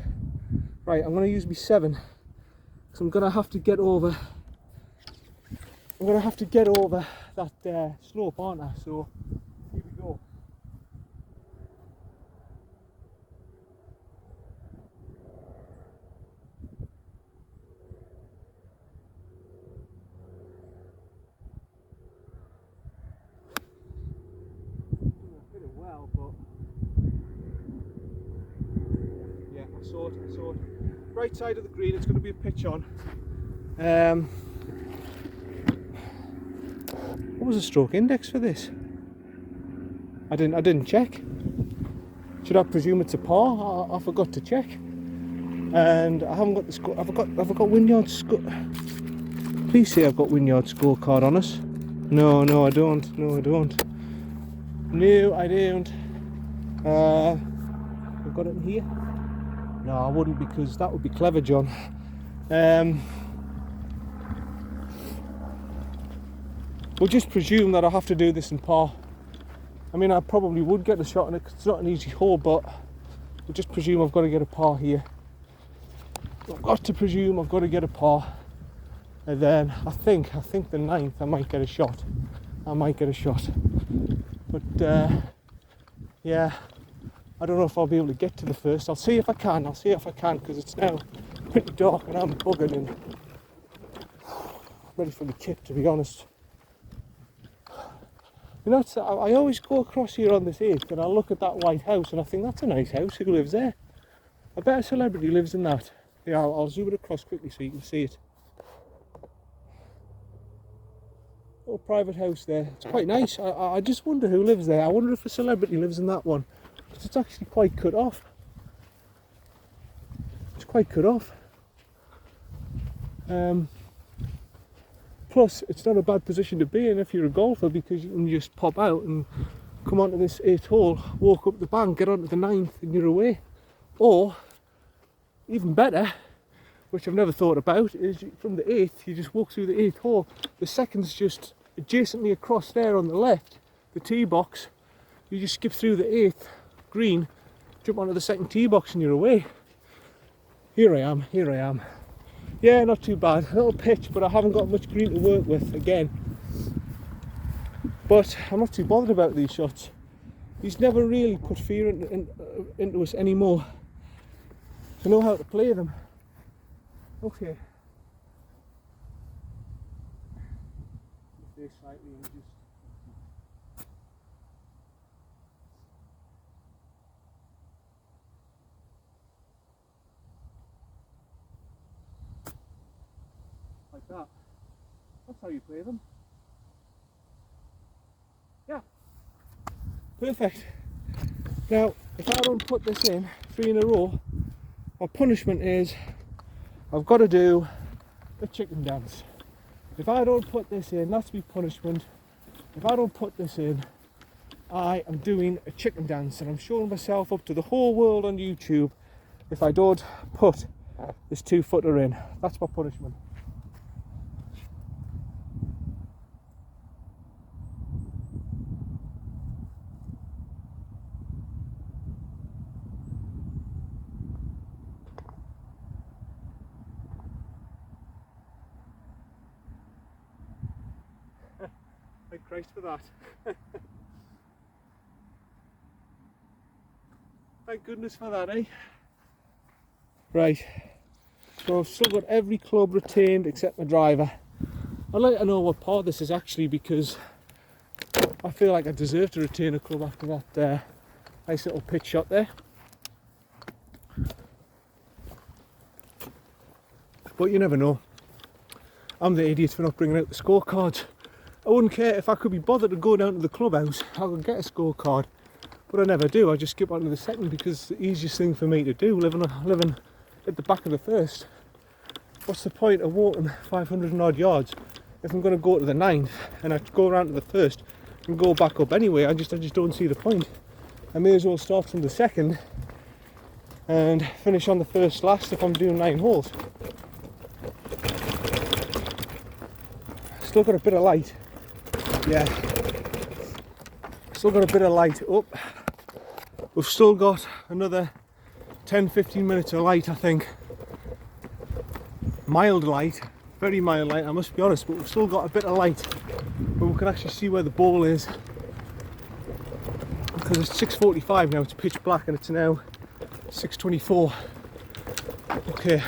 Right, I'm going to use my 7 because I'm going to have to get over. I'm going to have to get over that slope, aren't I? So here we go. But yeah, I saw it. Right side of the green, it's going to be a pitch on. What was the stroke index for this? I didn't check. Should I presume it's a par? I forgot to check, and I haven't got the score. Have I got Wynyard score? Please say I've got Wynyard scorecard on us. No, I don't. No, I don't. I've got it in here. No, I wouldn't, because that would be clever, John. We'll just presume that I have to do this in par. I mean, I probably would get a shot in it, 'cause it's not an easy hole, but we'll just presume I've got to get a par here. I've got to presume I've got to get a par, and then I think the 9th I might get a shot. But yeah, I don't know if I'll be able to get to the first. I'll see if I can, because it's now pretty dark and I'm buggered and ready for the kit, to be honest. You know, I always go across here on this 8th and I look at that white house and I think, that's a nice house, who lives there? I bet a celebrity lives in that. Yeah, I'll zoom it across quickly so you can see it. Little private house there. It's quite nice. I just wonder who lives there. I wonder if a celebrity lives in that one. Because it's actually quite cut off. It's quite cut off. Plus, it's not a bad position to be in if you're a golfer, because you can just pop out and come onto this 8th hole, walk up the bank, get onto the 9th and you're away. Or, even better, which I've never thought about, is from the 8th, you just walk through the 8th hole. The second's just adjacently across there on the left, the tee box. You just skip through the 8th green, jump onto the second tee box and you're away. Here I am. Yeah, not too bad. A little pitch, but I haven't got much green to work with again. But I'm not too bothered about these shots. He's never really put fear into us anymore. I know how to play them. Okay. This slightly and just like that. That's how you play them. Yeah. Perfect. Now, if I don't put this in 3 in a row, my punishment is I've got to do a chicken dance. If I don't put this in, that's my punishment. If I don't put this in, I am doing a chicken dance, and I'm showing myself up to the whole world on YouTube if I don't put this 2-footer in. That's my punishment. Thank Christ for that. Thank goodness for that, eh? Right, so I've still got every club retained except my driver. I'd like to know what part this is actually, because I feel like I deserve to retain a club after that nice little pitch shot there. But you never know. I'm the idiot for not bringing out the scorecards. I wouldn't care if I could be bothered to go down to the clubhouse. I could get a scorecard, but I never do. I just skip on to the second because it's the easiest thing for me to do, living at the back of the first. What's the point of walking 500 and odd yards if I'm going to go to the 9th and I go around to the first and go back up anyway? I just don't see the point. I may as well start from the second and finish on the first last if I'm doing 9 holes. Still got a bit of light. Yeah, still got a bit of light up. We've still got another 10-15 minutes of light, I think. Mild light, very mild light, I must be honest, but we've still got a bit of light where we can actually see where the ball is. Because it's 6:45 now, it's pitch black, and it's now 6:24. Okay.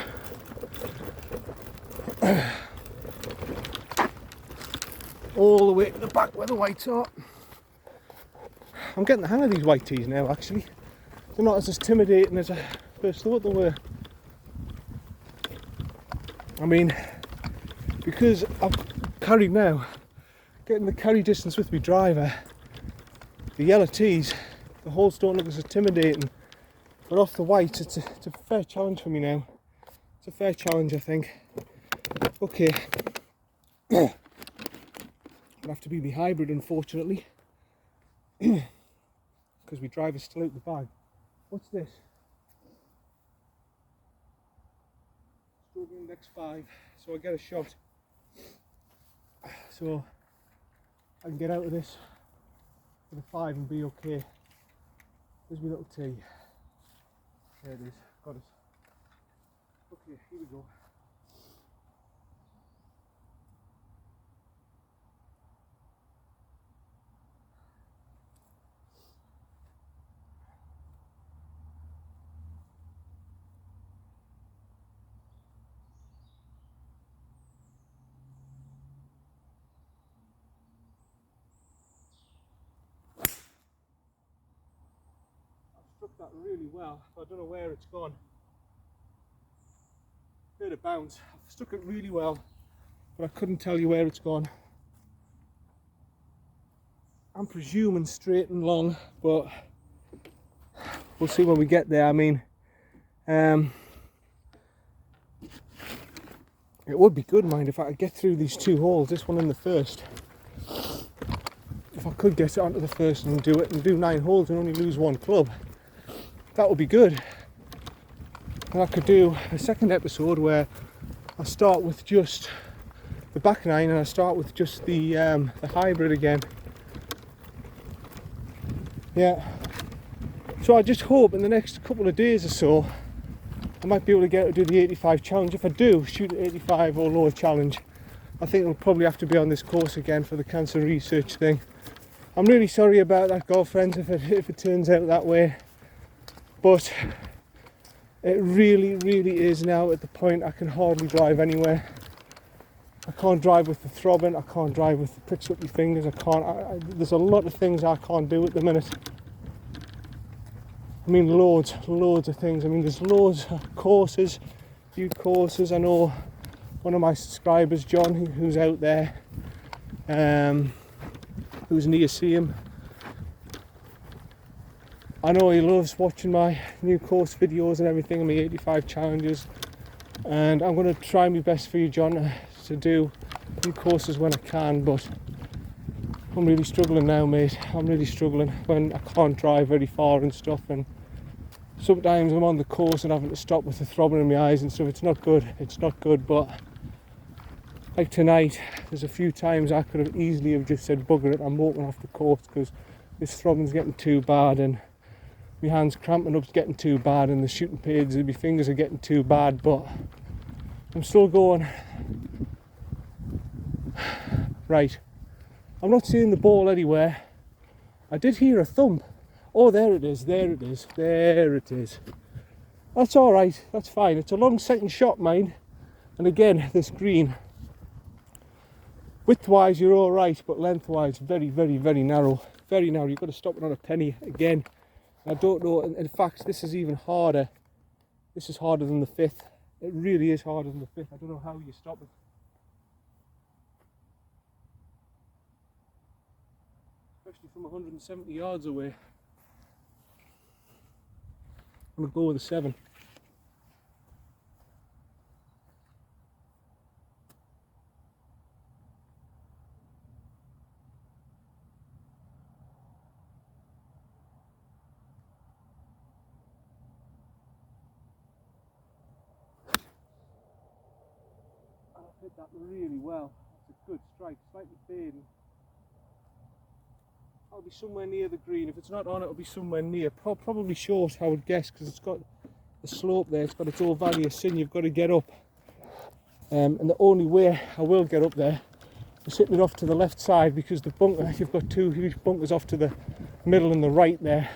All the way to the back where the whites are. I'm getting the hang of these white tees now, actually. They're not as intimidating as I first thought they were. I mean, because I've carried now, getting the carry distance with my driver, the yellow tees, the holes don't look as intimidating. But off the whites, it's a fair challenge for me now. It's a fair challenge, I think. Okay. It'll have to be the hybrid, unfortunately, because my driver's still out the bag. What's this? Stroke index 5, so I get a shot, so I can get out of this with a 5 and be okay. There's my little tee. There it is. Got it. Okay, here we go. That really well. I don't know where it's gone. Heard it bounce. I've struck it really well, but I couldn't tell you where it's gone. I'm presuming straight and long, but we'll see when we get there. I mean, it would be good, mind, if I could get through these 2 holes, this one and the first. If I could get it onto the first and do it and do 9 holes and only lose 1 club. That would be good. And I could do a second episode where I start with just the back 9 and I start with just the hybrid again. Yeah. So I just hope in the next couple of days or so I might be able to get to do the 85 challenge. If I do shoot at 85 or lower challenge, I think it'll probably have to be on this course again for the cancer research thing. I'm really sorry about that, girlfriends, if it turns out that way. But it really, really is now at the point I can hardly drive anywhere. I can't drive with the throbbing, I can't drive with the pricks up your fingers, there's a lot of things I can't do at the minute. I mean, loads of things. I mean, there's loads of courses, few courses. I know one of my subscribers, John, who's out there, who's near Seam. I know he loves watching my new course videos and everything, and my 85 challenges. And I'm going to try my best for you, John, to do new courses when I can, but I'm really struggling now, mate. I'm really struggling when I can't drive very far and stuff, and sometimes I'm on the course and having to stop with the throbbing in my eyes and stuff. It's not good, but like tonight, there's a few times I could have easily have just said bugger it, I'm walking off the course because this throbbing's getting too bad and my hands cramping up's getting too bad and the shooting pains and my fingers are getting too bad, but I'm still going. Right, I'm not seeing the ball anywhere. I did hear a thump. Oh, there it is. That's alright, that's fine. It's a long second shot, mind. And again, this green, width-wise you're alright, but length-wise very, very, very narrow. Very narrow. You've got to stop it on a penny again. I don't know, in fact, this is even harder. This is harder than the fifth. It really is harder than the fifth. I don't know how you stop it. Especially from 170 yards away. I'm going to go with a 7. I've hit that really well. That's a good strike, slightly fading. I'll be somewhere near the green. If it's not on, it'll be somewhere near. Probably short, I would guess, because it's got the slope there. It's got its old valley of sin. You've got to get up. And the only way I will get up there is hitting it off to the left side, because the bunker, you've got two huge bunkers off to the middle and the right there.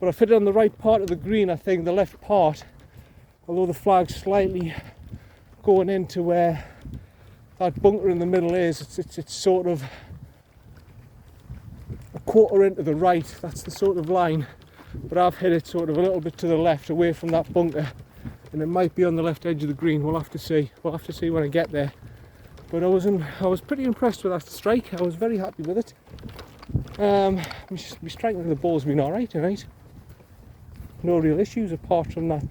But I've hit it on the right part of the green, I think, the left part. Although the flag's slightly going into where that bunker in the middle is. It's sort of a quarter into the right, that's the sort of line, but I've hit it sort of a little bit to the left away from that bunker, and it might be on the left edge of the green. We'll have to see when I get there. But I was pretty impressed with that strike. I was very happy with it. My striking of the ball's been alright tonight. No real issues apart from that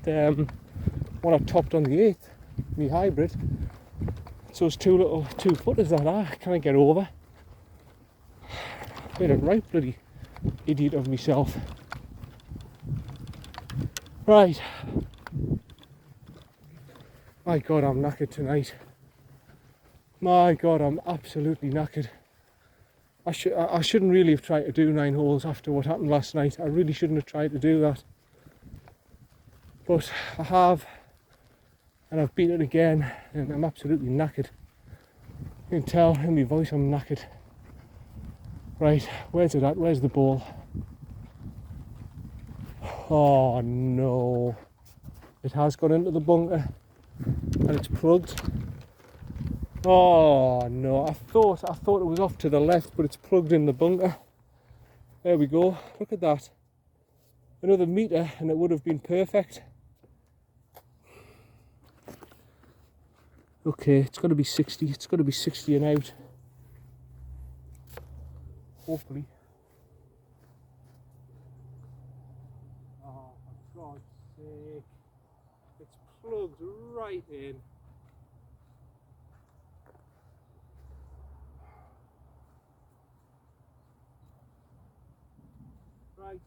one I topped on the 8th, my hybrid. So it's two little 2-footers that I can't get over. Made a right bloody idiot of myself. Right. My God, I'm knackered tonight. My God, I'm absolutely knackered. I shouldn't really have tried to do 9 holes after what happened last night. I really shouldn't have tried to do that. But I have, and I've beat it again, and I'm absolutely knackered. You can tell in my voice I'm knackered. Right, where's it at? Where's the ball? Oh no. It has gone into the bunker and it's plugged. Oh no, I thought it was off to the left, but it's plugged in the bunker. There we go. Look at that. Another metre and it would have been perfect. Okay, it's got to be 60. It's got to be 60 and out. Hopefully. Oh, for God's sake. It's plugged right in. Right.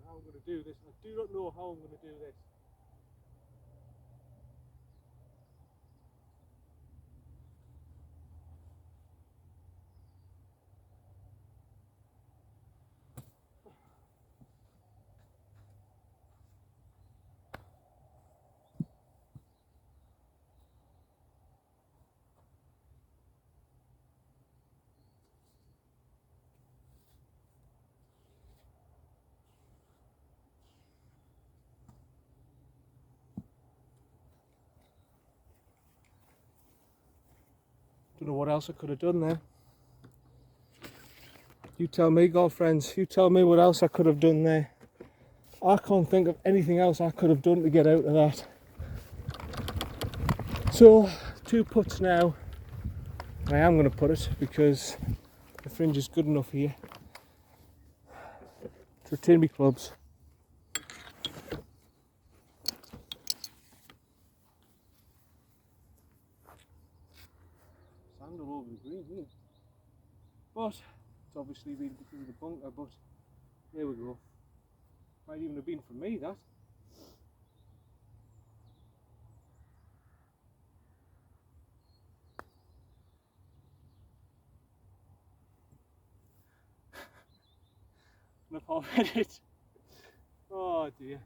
How I'm going to do this. I do not know how I'm going to do this. Don't know what else I could have done there. You tell me, girlfriends, you tell me what else I could have done there. I can't think of anything else I could have done to get out of that. So, 2 putts now. I am going to put it because the fringe is good enough here to retain my clubs. Sand all over the green here. But it's obviously been because of the bunker, but there we go. Might even have been for me, that. And I've already it. Oh dear.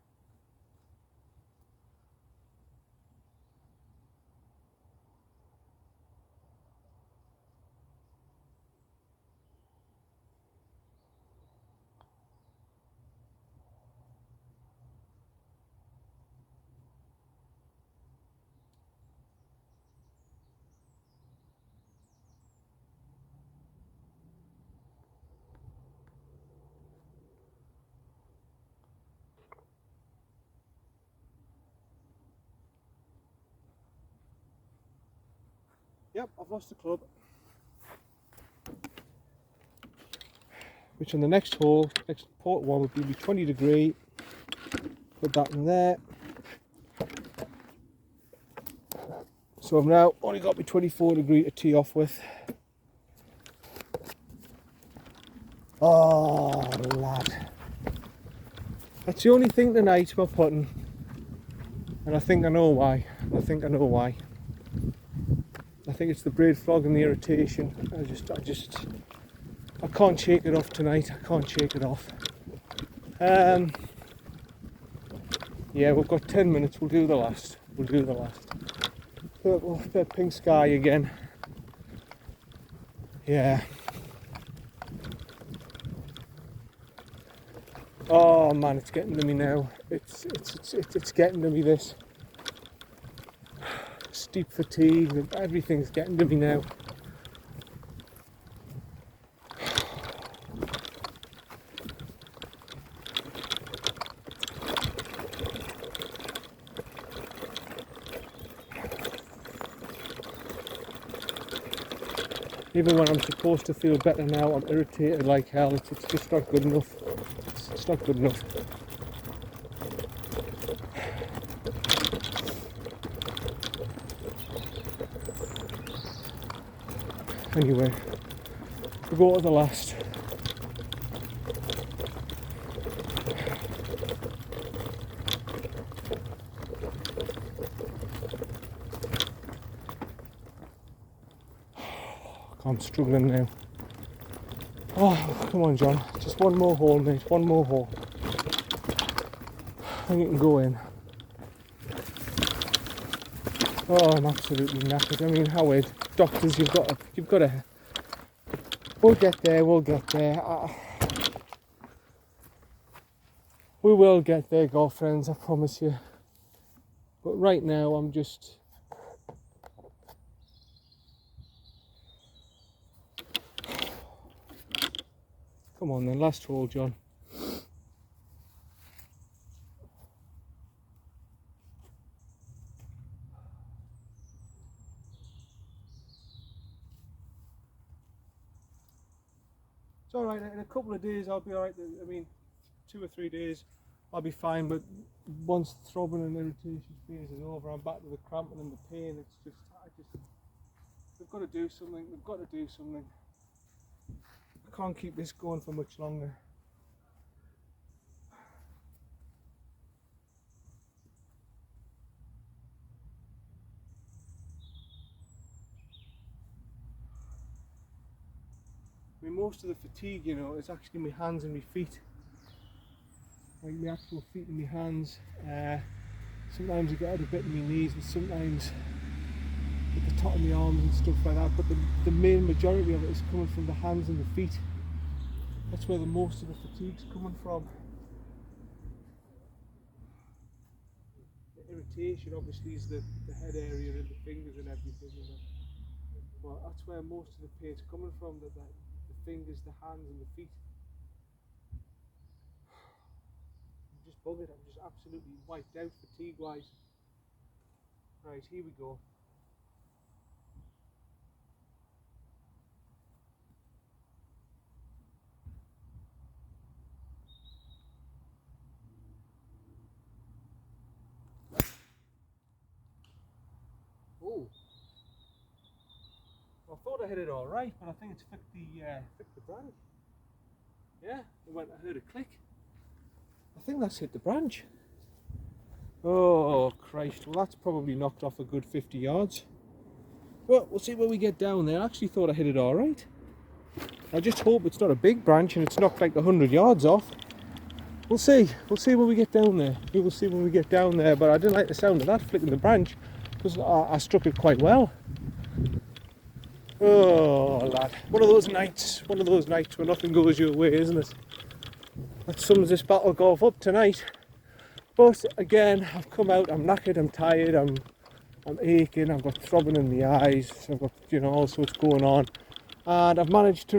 Yep, I've lost the club. Which on the next hole, next port one would be 20 degree. Put that in there. So I've now only got my 24 degree to tee off with. Oh lad. That's the only thing tonight about putting. And I think I know why. I think it's the braid frog and the irritation. I can't shake it off tonight. I can't shake it off. Yeah, we've got 10 minutes. We'll do the last. Purple, that pink sky again. Yeah. Oh man, it's getting to me now. It's getting to me, this. Steep fatigue, everything's getting to me now. Even when I'm supposed to feel better now, I'm irritated like hell. It's just not good enough. It's not good enough. Anyway, we'll go to the last. I'm struggling now. Oh, come on, John. Just one more hole, mate. One more hole. And you can go in. Oh, I'm absolutely knackered. I mean, Howard, doctors, you've got to. We'll get there. We will get there, girlfriends. I promise you. But right now, I'm just. Come on then, last hole, John. It's alright, in a couple of days I'll be alright. I mean, 2 or 3 days I'll be fine, but once the throbbing and irritation phase is over, I'm back to the cramping and the pain. We've got to do something. I can't keep this going for much longer. I mean, most of the fatigue, you know, is actually my hands and my feet. Like my actual feet and my hands. Sometimes I get out a bit in my knees, and sometimes at the top of my arms and stuff like that. But the main majority of it is coming from the hands and the feet. That's where the most of the fatigue's coming from. The irritation obviously is the head area and the fingers and everything. Well, that's where most of the paint's coming from, the fingers, the hands and the feet. I'm just buggered, I'm just absolutely wiped out fatigue-wise. Right, here we go. Oh, I thought I hit it all right, but I think it's flicked the branch. Yeah, I heard a click. I think that's hit the branch. Oh Christ! Well, that's probably knocked off a good 50 yards. Well, we'll see when we get down there. I actually thought I hit it all right. I just hope it's not a big branch and it's knocked like 100 yards off. We'll see. We'll see when we get down there. We will see when we get down there. But I didn't like the sound of that flicking the branch because I struck it quite well. Oh, lad. One of those nights where nothing goes your way, isn't it? That sums this battle golf up tonight. But again, I've come out, I'm knackered, I'm tired, I'm aching, I've got throbbing in the eyes, I've got, all sorts going on. And I've managed to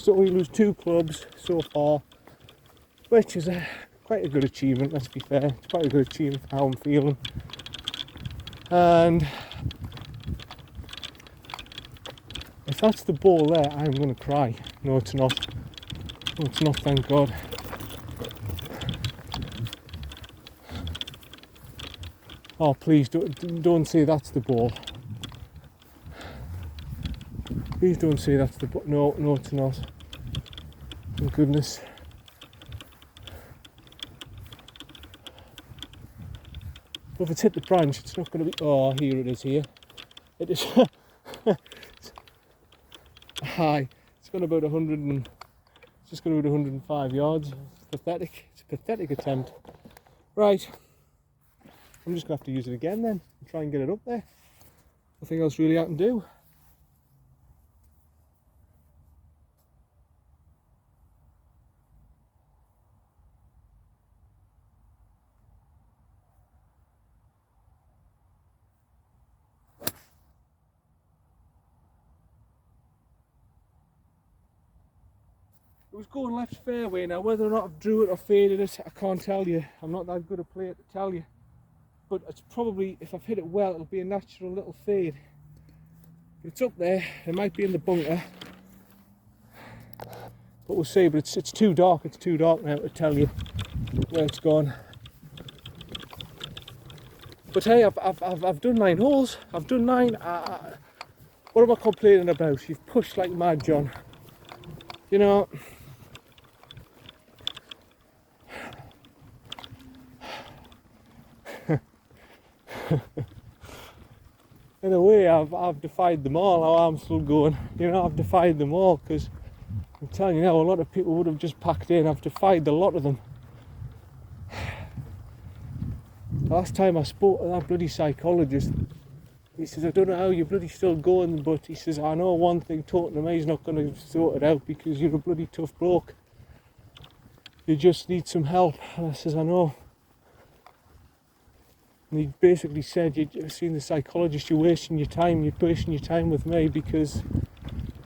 only lose 2 clubs so far, which is quite a good achievement, let's be fair. It's quite a good achievement for how I'm feeling. And if that's the ball there, I'm going to cry. No, it's not. No, it's not, thank God. Oh, please don't say that's the ball. Please don't say that's the ball. No, it's not. Thank goodness. But if it's hit the branch, it's not going to be. Oh, here it is. Here it is. Hi. It's gone about 100 and. It's just going about 105 yards. It's pathetic. It's a pathetic attempt. Right. I'm just going to have to use it again then and try and get it up there. Nothing else really I can do. It was going left fairway. Now whether or not I've drew it or faded it, I can't tell you. I'm not that good a player to tell you. But it's probably, if I've hit it well, it'll be a natural little fade. But it's up there. It might be in the bunker. But we'll see. But it's too dark. It's too dark now to tell you where it's gone. But hey, I've done 9 holes. I've done 9. What am I complaining about? You've pushed like mad, John. In a way, I've defied them all. How I'm still going, I've defied them all, because I'm telling you now, a lot of people would have just packed in. I've defied a lot of them. The last time I spoke to that bloody psychologist, he says, I don't know how you're bloody still going, but he says, I know one thing, talking to me is not going to sort it out because you're a bloody tough bloke. You just need some help. And I says, I know. And he basically said, you've seen the psychologist, you're wasting your time with me, because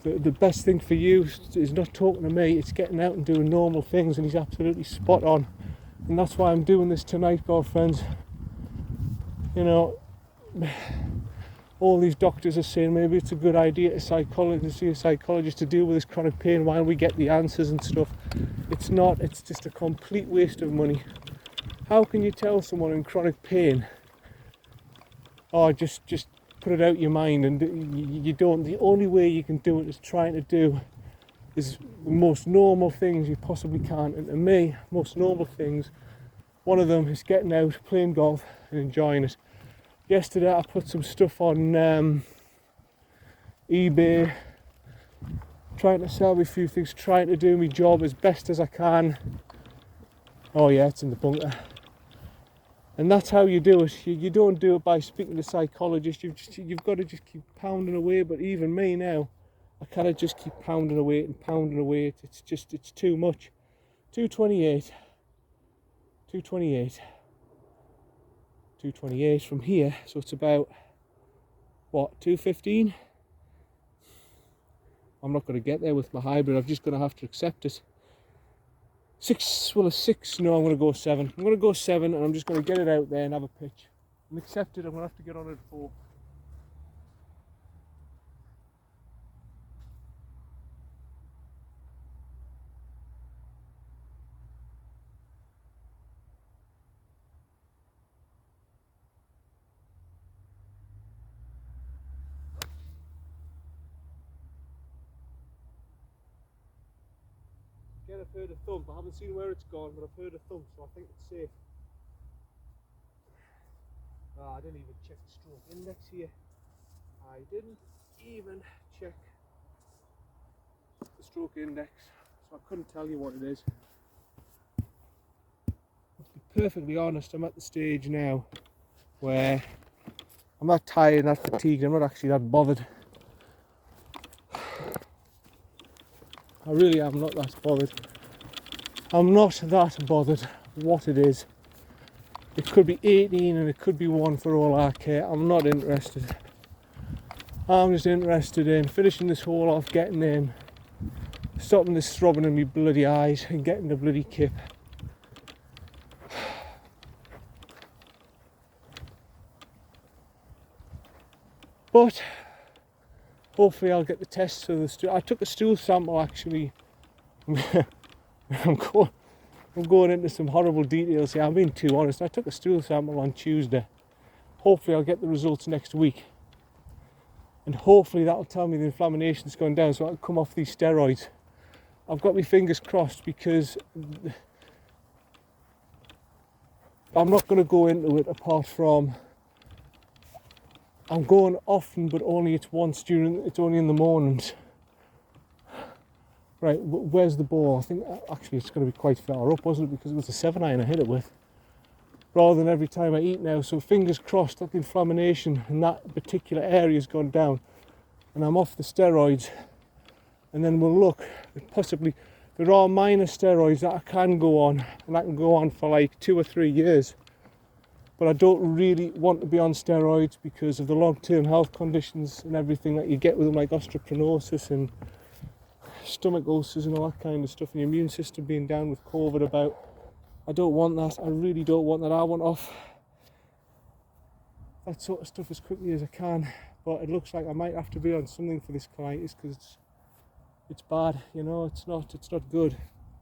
the best thing for you is not talking to me, it's getting out and doing normal things. And he's absolutely spot on. And that's why I'm doing this tonight, girlfriends. All these doctors are saying maybe it's a good idea to see a psychologist to deal with this chronic pain while we get the answers and stuff. It's not, it's just a complete waste of money. How can you tell someone in chronic pain, oh, just put it out your mind, and you don't? The only way you can do it is trying to do is the most normal things you possibly can. And to me, most normal things, one of them is getting out, playing golf and enjoying it. Yesterday I put some stuff on eBay, trying to sell me a few things, trying to do my job as best as I can. Oh yeah, it's in the bunker. And that's how you do it. You don't do it by speaking to a psychologist. You've got to just keep pounding away. But even me now, I kind of just keep pounding away and pounding away. It's too much. 228 from here. So it's about what, 215? I'm not going to get there with my hybrid. I'm just going to have to accept it. 6, well, a 6, no, I'm going to go 7. I'm going to go 7 and I'm just going to get it out there and have a pitch. And accept it, I'm going to have to get on it at 4. Again, I've heard a thump. I haven't seen where it's gone, but I've heard a thump, so I think it's safe. I didn't even check the stroke index here. I didn't even check the stroke index, so I couldn't tell you what it is. To be perfectly honest, I'm at the stage now where I'm not tired, not fatigued, I'm not actually that bothered. I really am not that bothered. I'm not that bothered what it is. It could be 18 and it could be 1 for all I care. I'm not interested. I'm just interested in finishing this hole off, getting in, stopping this throbbing in my bloody eyes and getting the bloody kip. But hopefully I'll get the tests for the stool. I took a stool sample actually. I'm going into some horrible details here. I'm being too honest. I took a stool sample on Tuesday. Hopefully I'll get the results next week. And hopefully that'll tell me the inflammation's gone down so I can come off these steroids. I've got my fingers crossed because I'm not going to go into it apart from I'm going often, but only it's only in the mornings. Right, where's the ball? I think actually it's going to be quite far up, wasn't it? Because it was a 7-iron I hit it with. Rather than every time I eat now. So fingers crossed that the inflammation in that particular area has gone down. And I'm off the steroids. And then we'll look at possibly, there are minor steroids that I can go on. And I can go on for like 2 or 3 years. But I don't really want to be on steroids because of the long-term health conditions and everything that you get with them, like osteoporosis and stomach ulcers and all that kind of stuff, and your immune system being down with COVID about. I don't want that. I really don't want that. I want off that sort of stuff as quickly as I can. But it looks like I might have to be on something for this colitis because it's bad. You know, it's not good.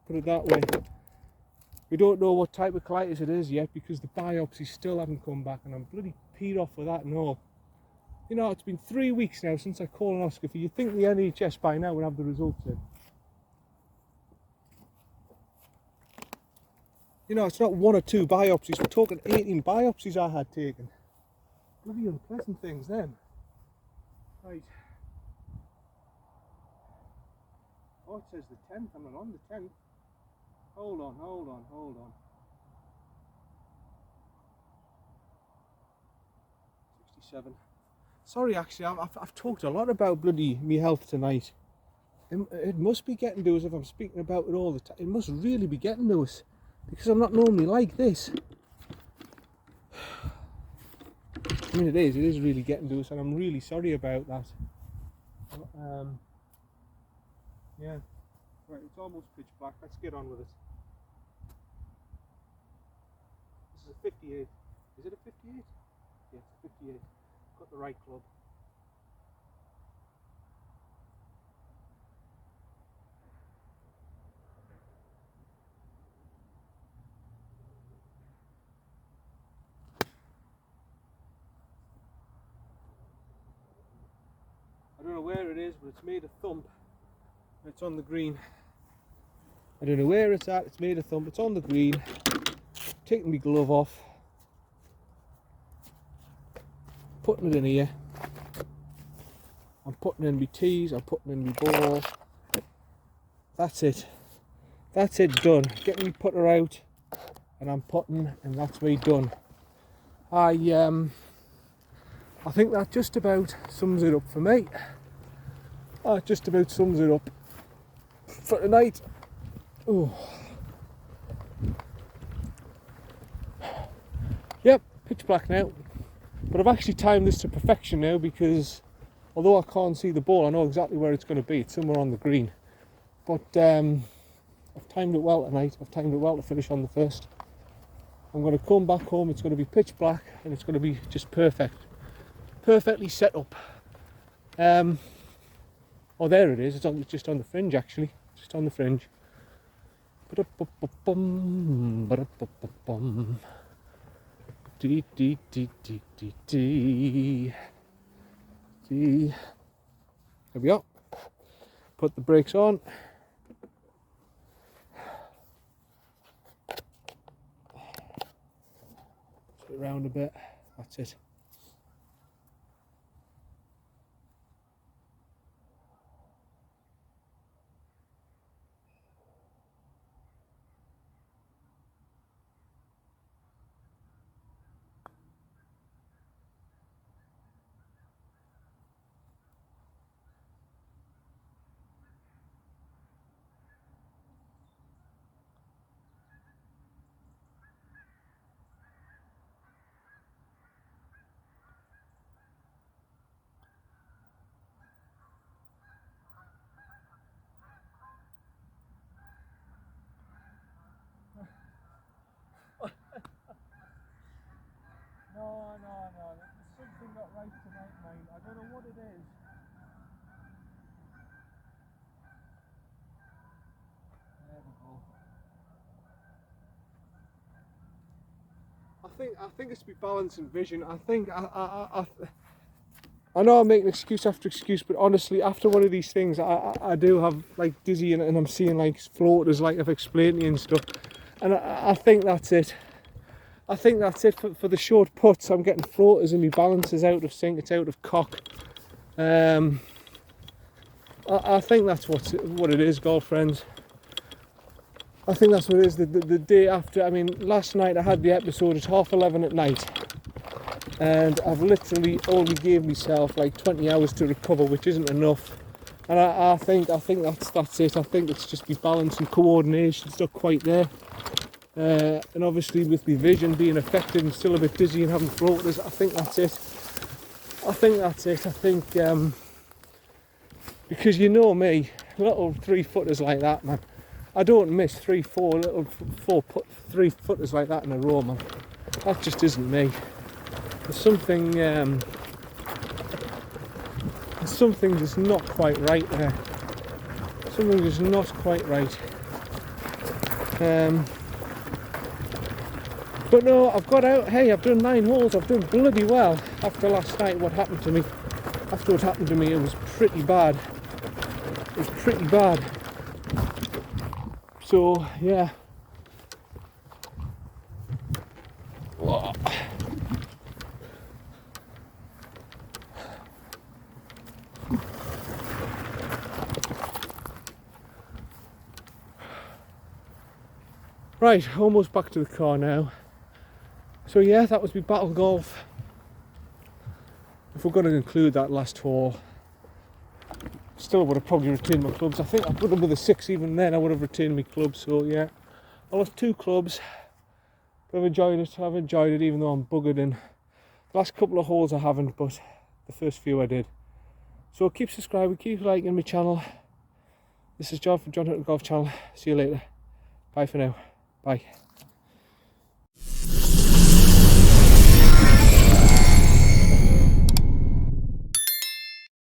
Put it that way. We don't know what type of colitis it is yet because the biopsies still haven't come back, and I'm bloody peed off with that and all. You know, it's been 3 weeks now since I colonoscopy. You'd think the NHS by now would have the results in. You know, it's not 1 or 2 biopsies. We're talking 18 biopsies I had taken. Bloody unpleasant things then. Right. Oh, it says the 10th. I'm not on the 10th. Hold on. 67. Sorry, actually, I've talked a lot about bloody me health tonight. It must be getting to us if I'm speaking about it all the time. It must really be getting to us because I'm not normally like this. I mean, it is really getting to us, and I'm really sorry about that. Yeah. Right, it's almost pitch black. Let's get on with it. This is a 58. Is it a 58? Yeah, it's a 58. Got the right club. I don't know where it is, but it's made a thump. It's on the green. I don't know where it's at. It's made a thump. It's on the green. Taking my glove off. Putting it in here. I'm putting in my tees. I'm putting in my ball. That's it. That's it, done. Getting my putter out, and I'm putting, and that's me done. I think that just about sums it up for me. That just about sums it up for tonight. Oh. Yep, pitch black now. But I've actually timed this to perfection now, because although I can't see the ball, I know exactly where it's going to be. It's somewhere on the green. But I've timed it well tonight. I've timed it well to finish on the first. I'm going to come back home, it's going to be pitch black, and it's going to be just perfect. Perfectly set up. Oh, there it is. It's just on the fringe, actually. Just on the fringe. Dee dee dee dee dee dee. There we go. Put the brakes on. Spin it round a bit. That's it. No, there's something not right tonight, mate. I don't know what it is. There we go. I think it's be balance and vision. I know I'm making excuse after excuse, but honestly, after one of these things, I do have like dizzy, and I'm seeing like floaters, like I've explained to you and stuff. And I think that's it. I think that's it for the short putts. I'm getting floaters and my balance is out of sync, it's out of cock. I think that's what it is, golf friends. I think that's what it is. The day after, I mean, last night I had the episode at 11:30 at night, and I've literally only gave myself like 20 hours to recover, which isn't enough. And I think that's it. I think it's just my balance and coordination's not quite there. And obviously with my vision being affected and still a bit dizzy and having floaters, I think that's it. I think because you know me, little 3-footers like that, man, I don't miss 3-footers like that in a row, man. That just isn't me. There's something just not quite right there. Something just not quite right. But no, I've got out. Hey, I've done 9 holes. I've done bloody well after last night. What happened to me? After what happened to me, it was pretty bad. It was pretty bad. So yeah. Whoa. Right, almost back to the car now. So yeah, that was my battle golf. If we're going to include that last hole, still would have probably retained my clubs. I think I put them with a 6 even then, I would have retained my clubs. So yeah, I lost 2 clubs, but I've enjoyed it even though I'm buggered, and the last couple of holes I haven't, but the first few I did. So keep subscribing, keep liking my channel. This is John from John Hunter Golf Channel. See you later. Bye for now. Bye.